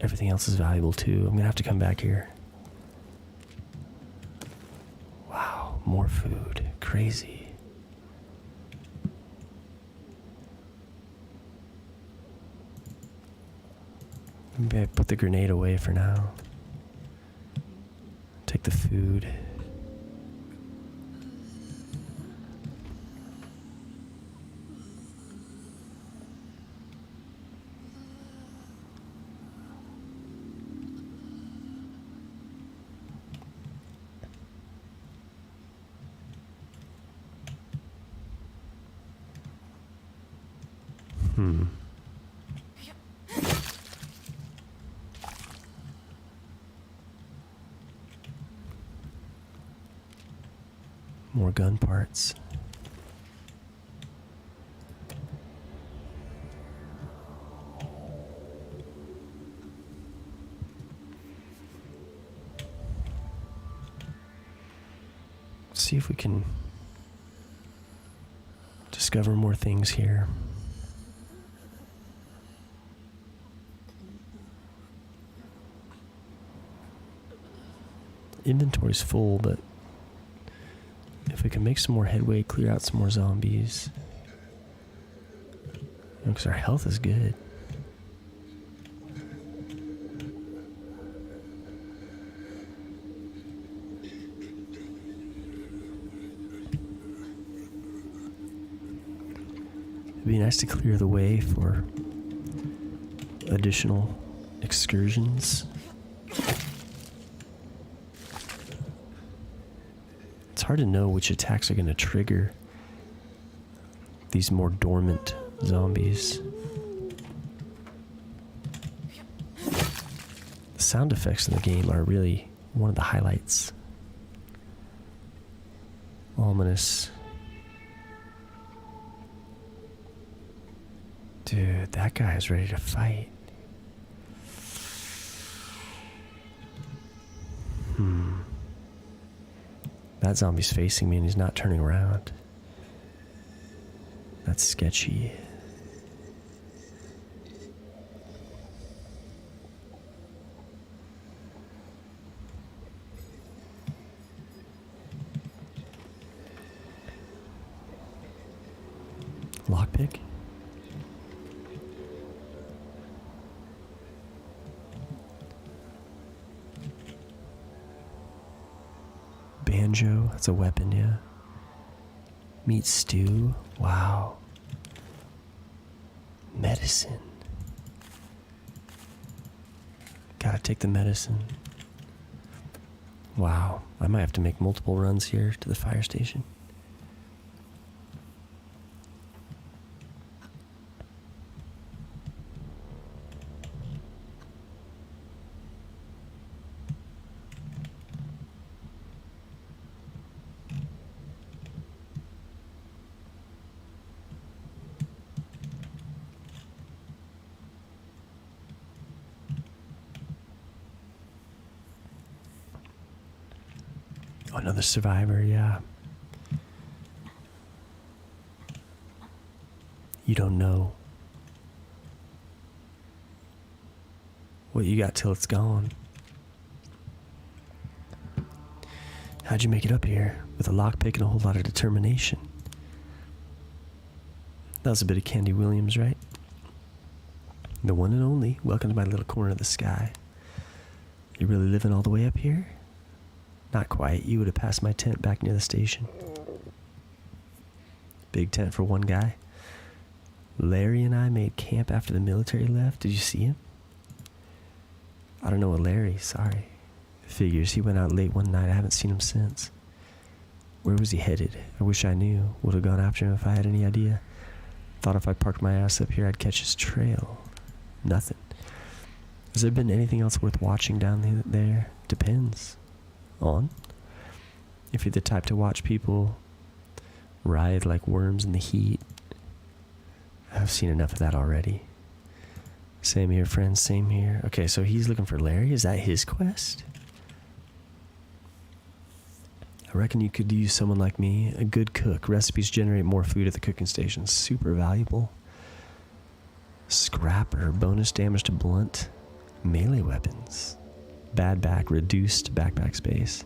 Everything else is valuable too. I'm gonna have to come back here. Wow, more food. Crazy. Maybe I put the grenade away for now. Take the food. More gun parts. See if we can discover more things here. Inventory's full, but if we can make some more headway, clear out some more zombies. Because our health is good. It'd be nice to clear the way for additional excursions. It's hard to know which attacks are going to trigger these more dormant zombies. The sound effects in the game are really one of the highlights. Ominous. Dude, that guy is ready to fight. That zombie's facing me and he's not turning around. That's sketchy. Lockpick? Banjo, that's a weapon, yeah. Meat stew, wow. Medicine. Gotta take the medicine. Wow, I might have to make multiple runs here to the fire station. Oh, another survivor, yeah. You don't know what you got till it's gone. How'd you make it up here with a lockpick and a whole lot of determination? That was a bit of Candy Williams, right? The one and only. Welcome to my little corner of the sky. You really living all the way up here? Not quite. You would have passed my tent back near the station. Big tent for one guy. Larry and I made camp after the military left. Did you see him? I don't know what Larry, sorry. Figures, he went out late one night. I haven't seen him since. Where was he headed? I wish I knew. Would have gone after him if I had any idea. Thought if I parked my ass up here, I'd catch his trail. Nothing. Has there been anything else worth watching down there? Depends on if you're the type to watch people writhe like worms in the heat. I've seen enough of that already. Same here, friends, same here. Okay, so he's looking for Larry. Is that his quest? I reckon you could use someone like me. A good cook. Recipes generate more food at the cooking station. Super valuable. Scrapper. Bonus damage to blunt. Melee weapons. Bad back. Reduced backpack space.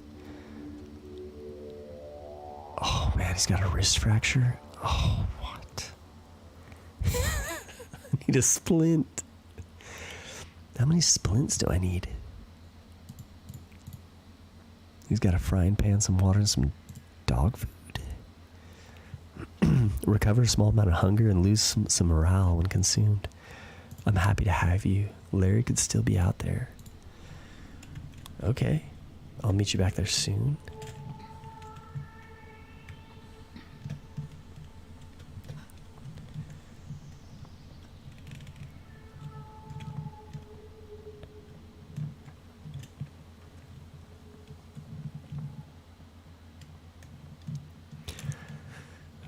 Oh man, he's got a wrist fracture. Oh, what? I need a splint. How many splints do I need? He's got a frying pan, some water, and some dog food. Recover a small amount of hunger and lose some morale when consumed. I'm happy to have you. Larry could still be out there. Okay. I'll meet you back there soon.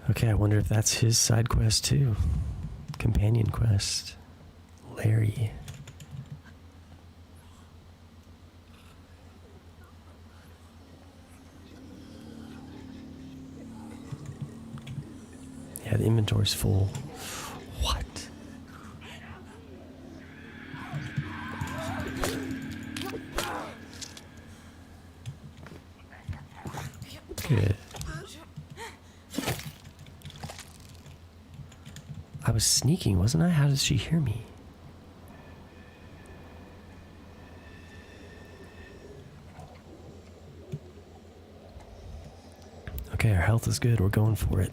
Okay, I wonder if that's his side quest too. Companion quest. Larry. Yeah, the inventory's full. What? Good. I was sneaking, wasn't I? How does she hear me? Okay, our health is good. We're going for it.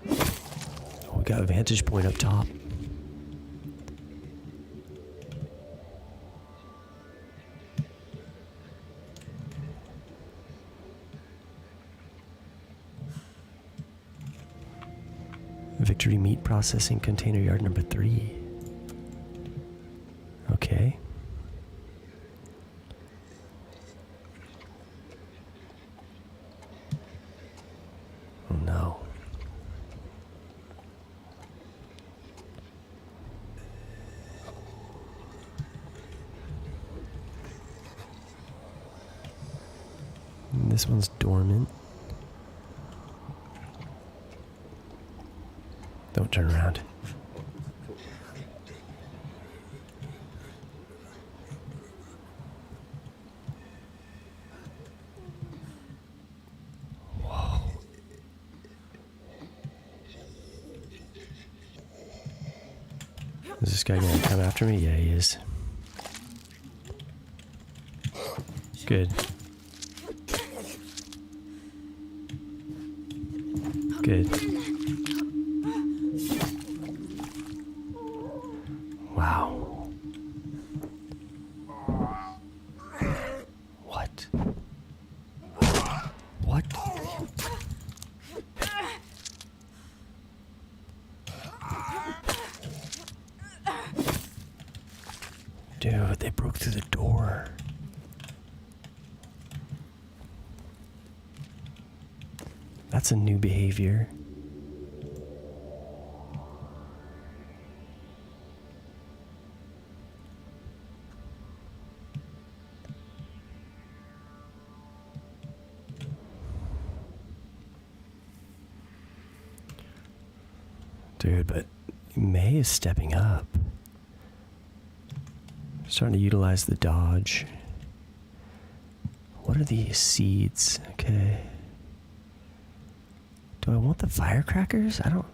Oh, we got a vantage point up top. Victory meat processing container yard number 3. Okay. Oh no. This one's dormant. Don't turn around. Whoa. Is this guy gonna come after me? Yeah, he is. Good. Good. Wow. What? What? Dude, they broke through the door. That's a new behavior. Dude, but May is stepping up. Starting to utilize the dodge. What are these seeds? Okay. Do I want the firecrackers? I don't...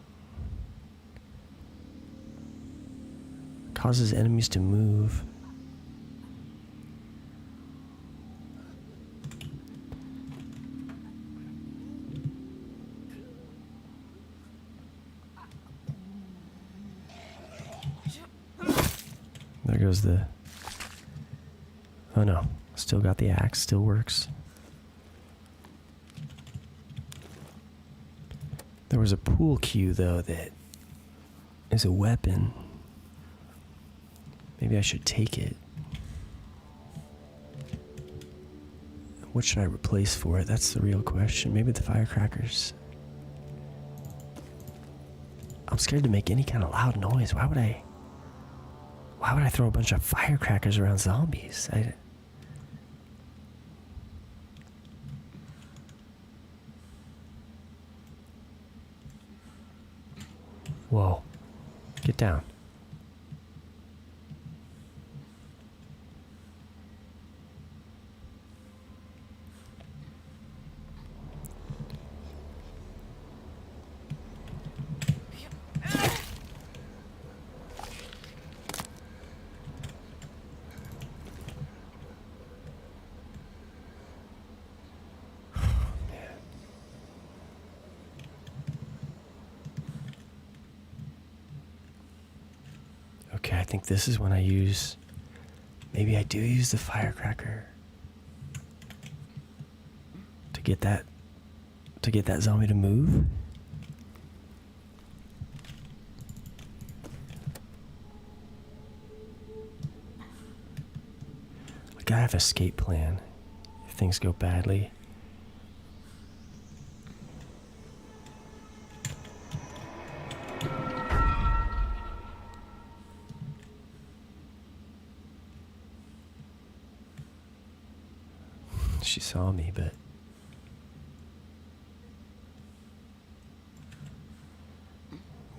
Causes enemies to move. There goes the... Oh no, still got the axe, still works. There was a pool cue though that is a weapon. Maybe I should take it. What should I replace for it? That's the real question. Maybe the firecrackers. I'm scared to make any kind of loud noise. Why would I throw a bunch of firecrackers around zombies? Whoa. Get down. Okay, I think this is when I use... Maybe I do use the firecracker. To get that zombie to move. I gotta have an escape plan if things go badly. She saw me, but...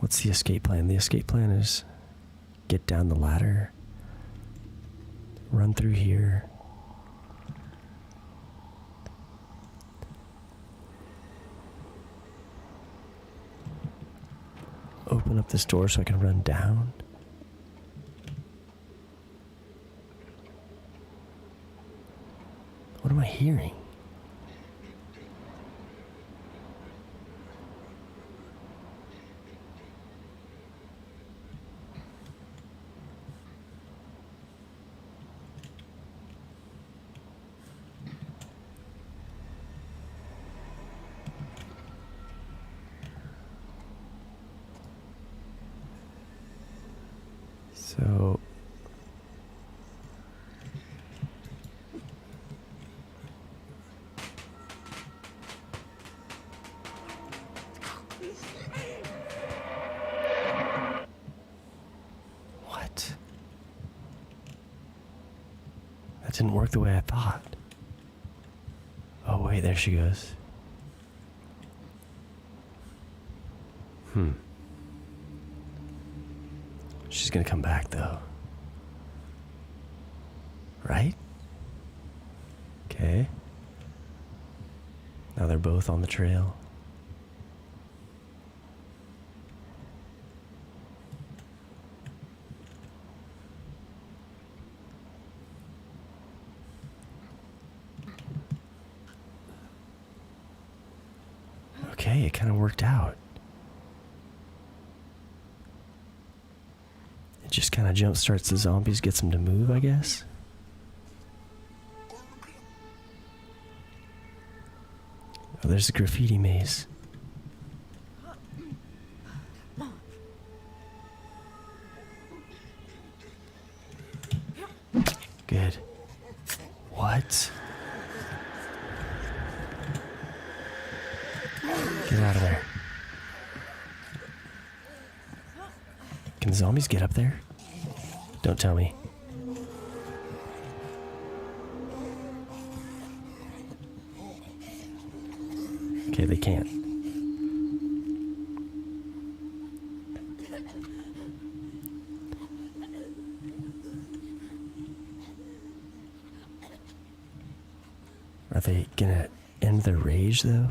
What's the escape plan? The escape plan is get down the ladder, run through here, open up this door so I can run down. What am I hearing? So... What? That didn't work the way I thought. Oh wait, there she goes. She's gonna come back though. Right? Okay. Now they're both on the trail. Okay, it kind of worked out. It just kind of jump starts the zombies, gets them to move, I guess. Oh, there's a graffiti maze. Good. What? Get out of there. Can the zombies get up there? Don't tell me. Okay, they can't. they gonna end their rage though?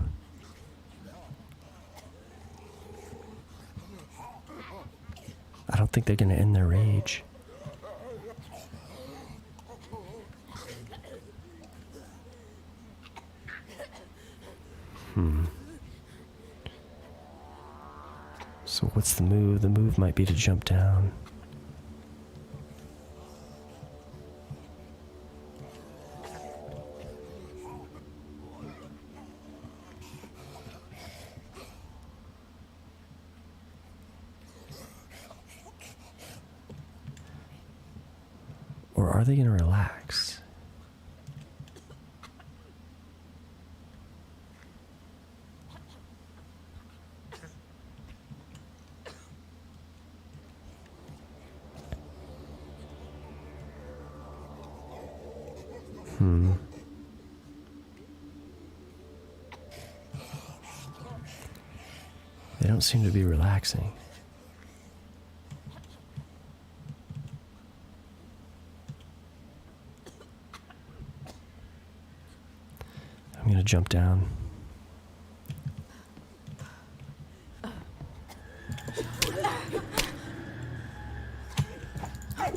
I don't think they're gonna end their rage. So what's the move? The move might be to jump down. Or are they going to relax? They don't seem to be relaxing. I'm gonna jump down.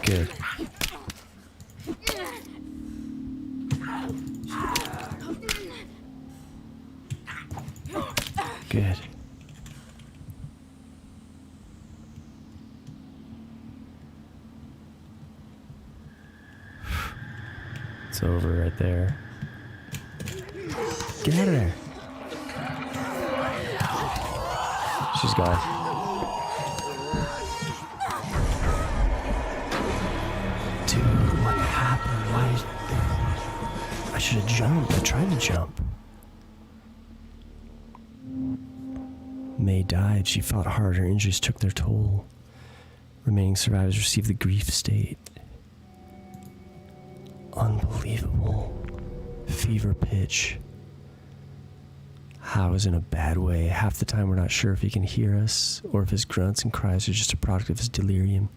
Good. Good. It's over right there. Get out of there. She's gone. Dude, what happened? Why? I should have jumped. I tried to jump. May died. She fought hard. Her injuries took their toll. Remaining survivors received the grief state. Unbelievable. Fever pitch. How is in a bad way. Half the time we're not sure if he can hear us or if his grunts and cries are just a product of his delirium.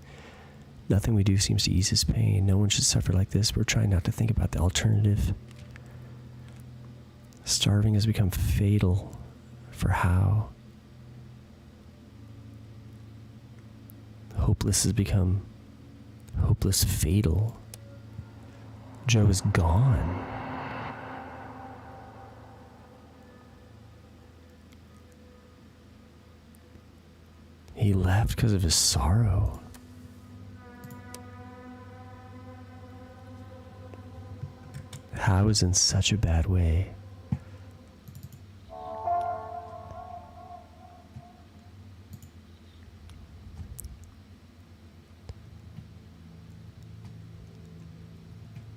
Nothing we do seems to ease his pain. No one should suffer like this. We're trying not to think about the alternative. Starving has become fatal for How. Hopeless has become hopeless fatal. Joe is gone. He left because of his sorrow. How is in such a bad way.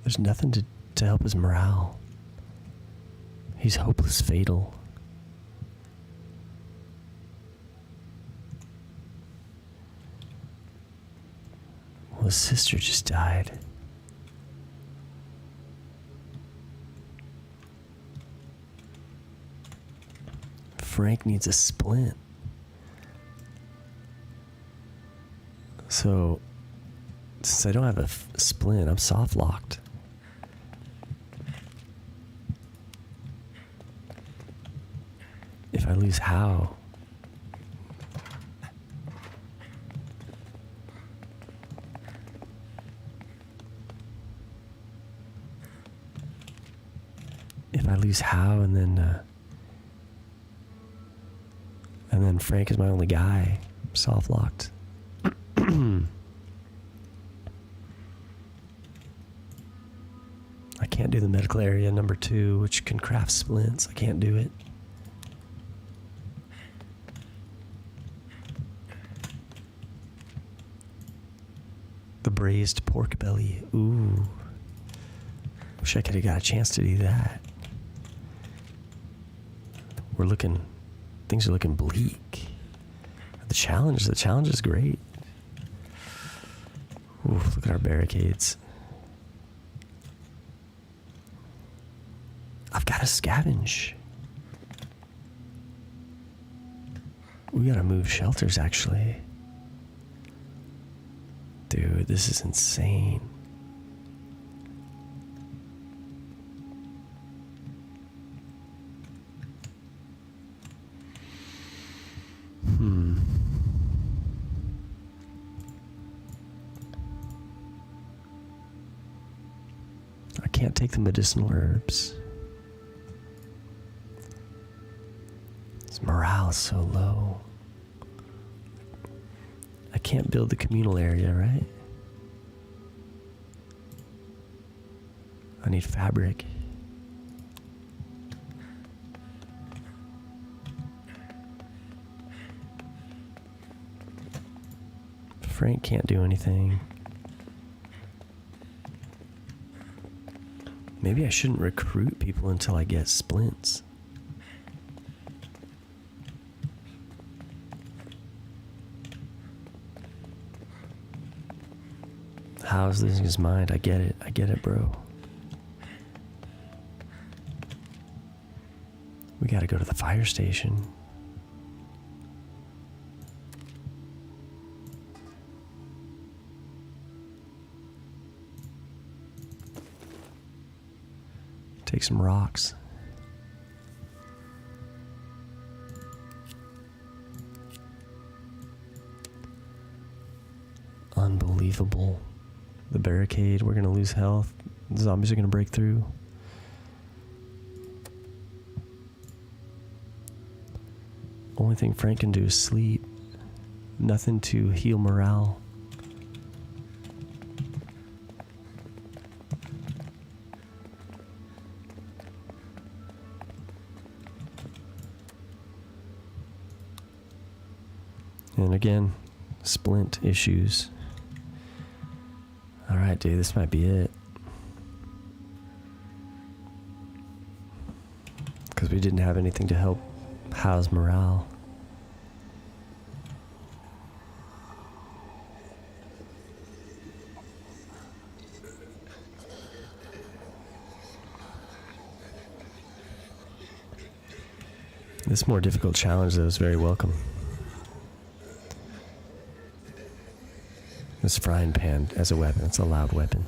There's nothing to help his morale. He's hopeless fatal. Well, his sister just died. Frank needs a splint. So, since I don't have a splint, I'm soft locked. If I lose How, and then Frank is my only guy, soft locked. I can't do the medical area number 2, which can craft splints. I can't do it. The braised pork belly. Ooh. Wish I could have got a chance to do that. Things are looking bleak. The challenge is great. Ooh, look at our barricades. I've got to scavenge. We gotta move shelters, actually. Dude, this is insane. can't take the medicinal herbs. His morale is so low. I can't build the communal area, right? I need fabric. Frank can't do anything. Maybe I shouldn't recruit people until I get splints. How's losing his mind? I get it, bro. We gotta go to the fire station. Take some rocks. Unbelievable. The barricade, we're gonna lose health. The zombies are gonna break through. Only thing Frank can do is sleep. Nothing to heal morale. And again, splint issues. Alright, dude, this might be it. Because we didn't have anything to help house morale. This more difficult challenge, though, is very welcome. This frying pan as a weapon, it's a loud weapon.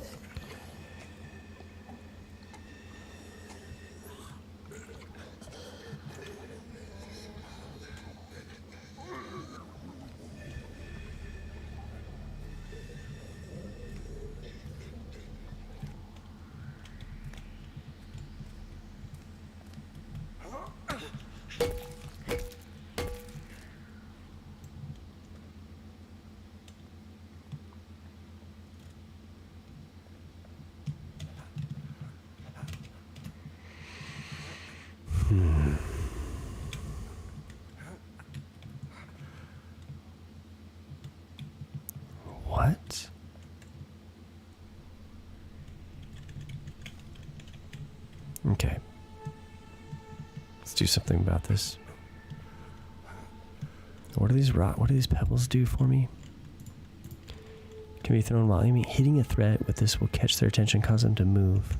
What? Okay. Let's do something about this. What do these pebbles do for me? Can be thrown while aiming. Hitting a threat with this will catch their attention, cause them to move.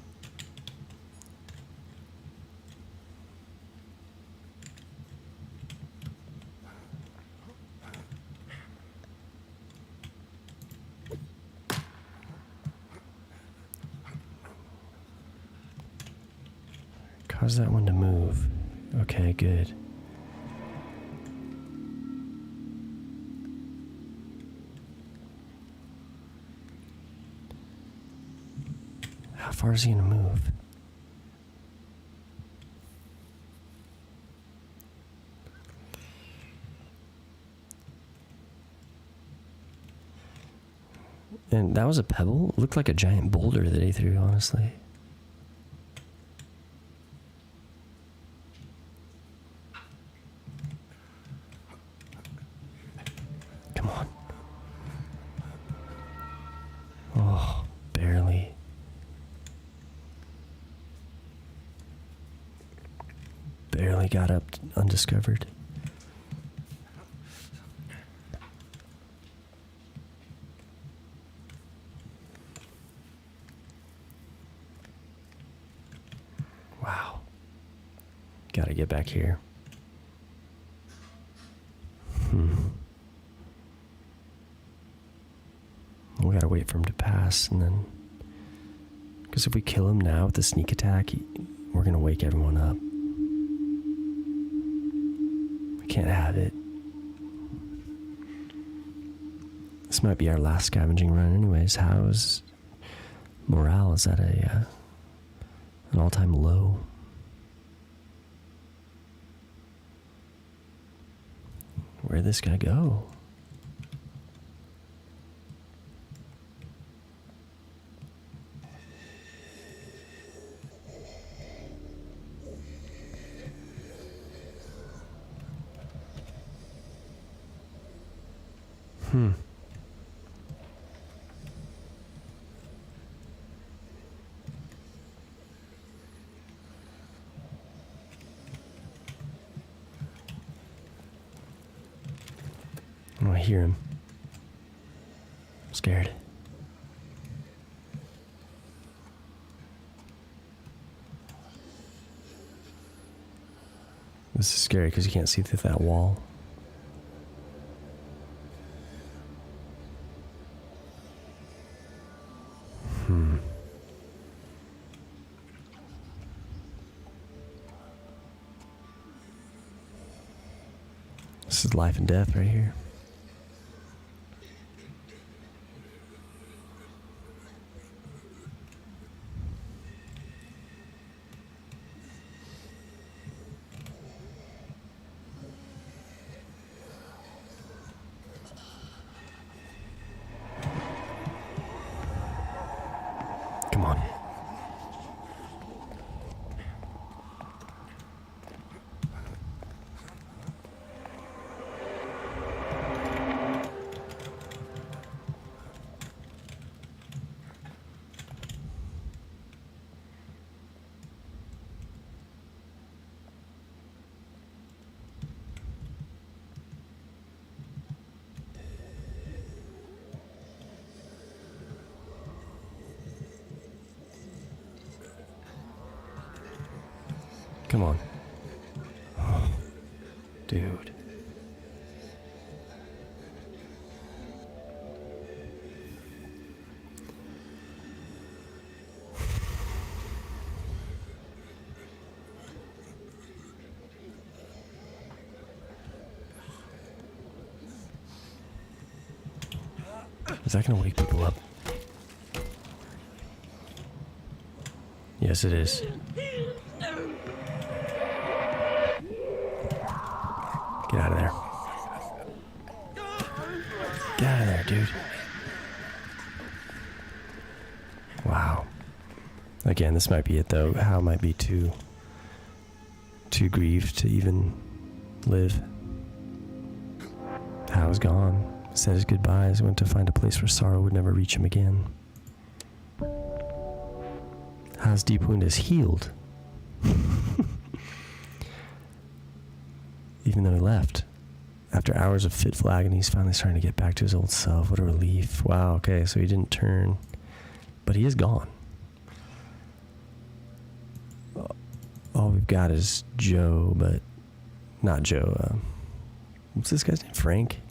Cause that one to move. Okay, good. How far is he gonna move? And that was a pebble? It looked like a giant boulder that he threw, honestly. Come on. Oh, barely. Barely got up undiscovered. Wow. Gotta get back here. We gotta wait for him to pass, and then... Because if we kill him now with the sneak attack, we're gonna wake everyone up. We can't have it. This might be our last scavenging run anyways. How's morale? Is that a An all-time low. Where'd this guy go? I hear him. I'm scared. This is scary because you can't see through that wall. This is life and death right here. Come on. Come on. Oh, dude. Is that gonna wake people up? Yes, it is. Get out of there. Get out of there, dude. Wow. Again, this might be it though. Hal might be too grieved to even live. Hal was gone. Said his goodbyes, went to find a place where sorrow would never reach him again. Hal's deep wound is healed. Even though he left. After hours of fitful agony, he's finally starting to get back to his old self. What a relief. Wow, okay, so he didn't turn. But he is gone. All we've got is Joe, but not Joe. What's this guy's name? Frank?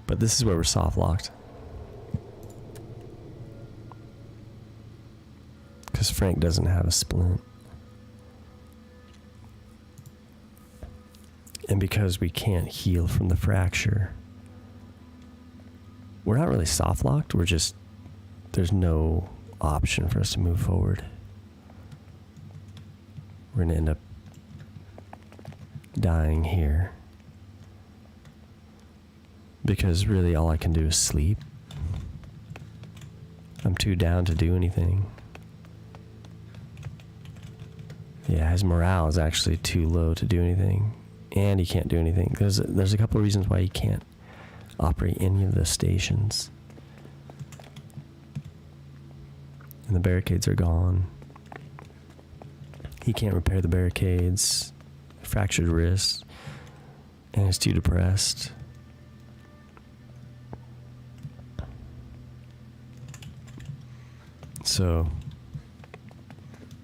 But this is where we're soft locked. Because Frank doesn't have a splint. And because we can't heal from the fracture, we're not really soft locked. We're just, there's no option for us to move forward. We're going to end up dying here. Because really all I can do is sleep. I'm too down to do anything. Yeah, his morale is actually too low to do anything. And he can't do anything. There's a couple of reasons why he can't operate any of the stations. And the barricades are gone. He can't repair the barricades. Fractured wrist. And he's too depressed. So,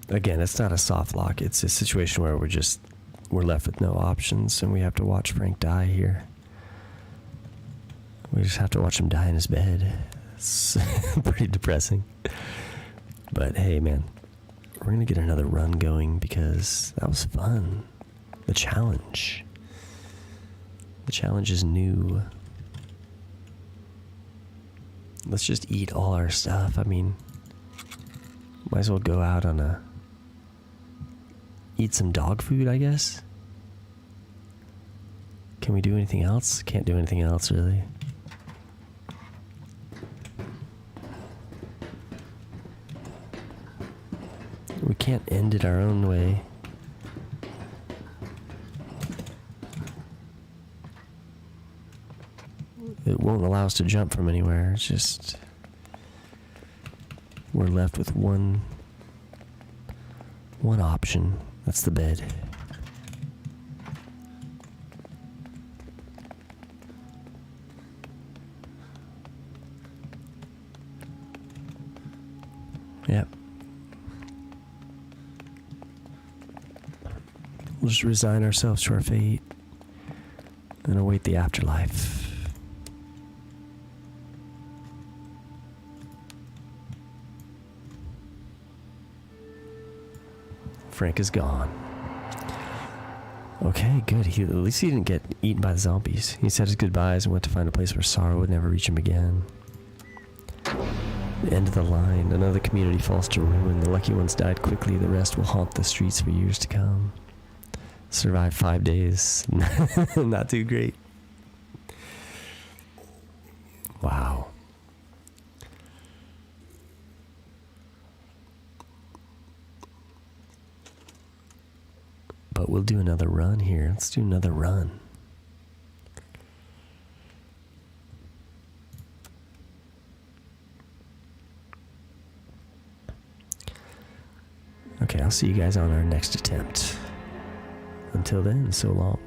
again, it's not a soft lock. It's a situation where we're left with no options, and we have to watch Frank die here. We just have to watch him die in his bed. It's pretty depressing. But hey, man, we're going to get another run going because that was fun. The challenge. The challenge is new. Let's just eat all our stuff. I mean, Might as well go out on a... eat some dog food, I guess? Can we do anything else? Can't do anything else, really. We can't end it our own way. It won't allow us to jump from anywhere. It's just... we're left with one option. That's the bed. Yep. We'll just resign ourselves to our fate and await the afterlife. Frank is gone. Okay, good. At least he didn't get eaten by the zombies. He said his goodbyes and went to find a place where sorrow would never reach him again. The end of the line. Another community falls to ruin. The lucky ones died quickly. The rest will haunt the streets for years to come. Survived 5 days. Not too great. Wow. But we'll do another run here. Let's do another run. Okay, I'll see you guys on our next attempt. Until then, so long.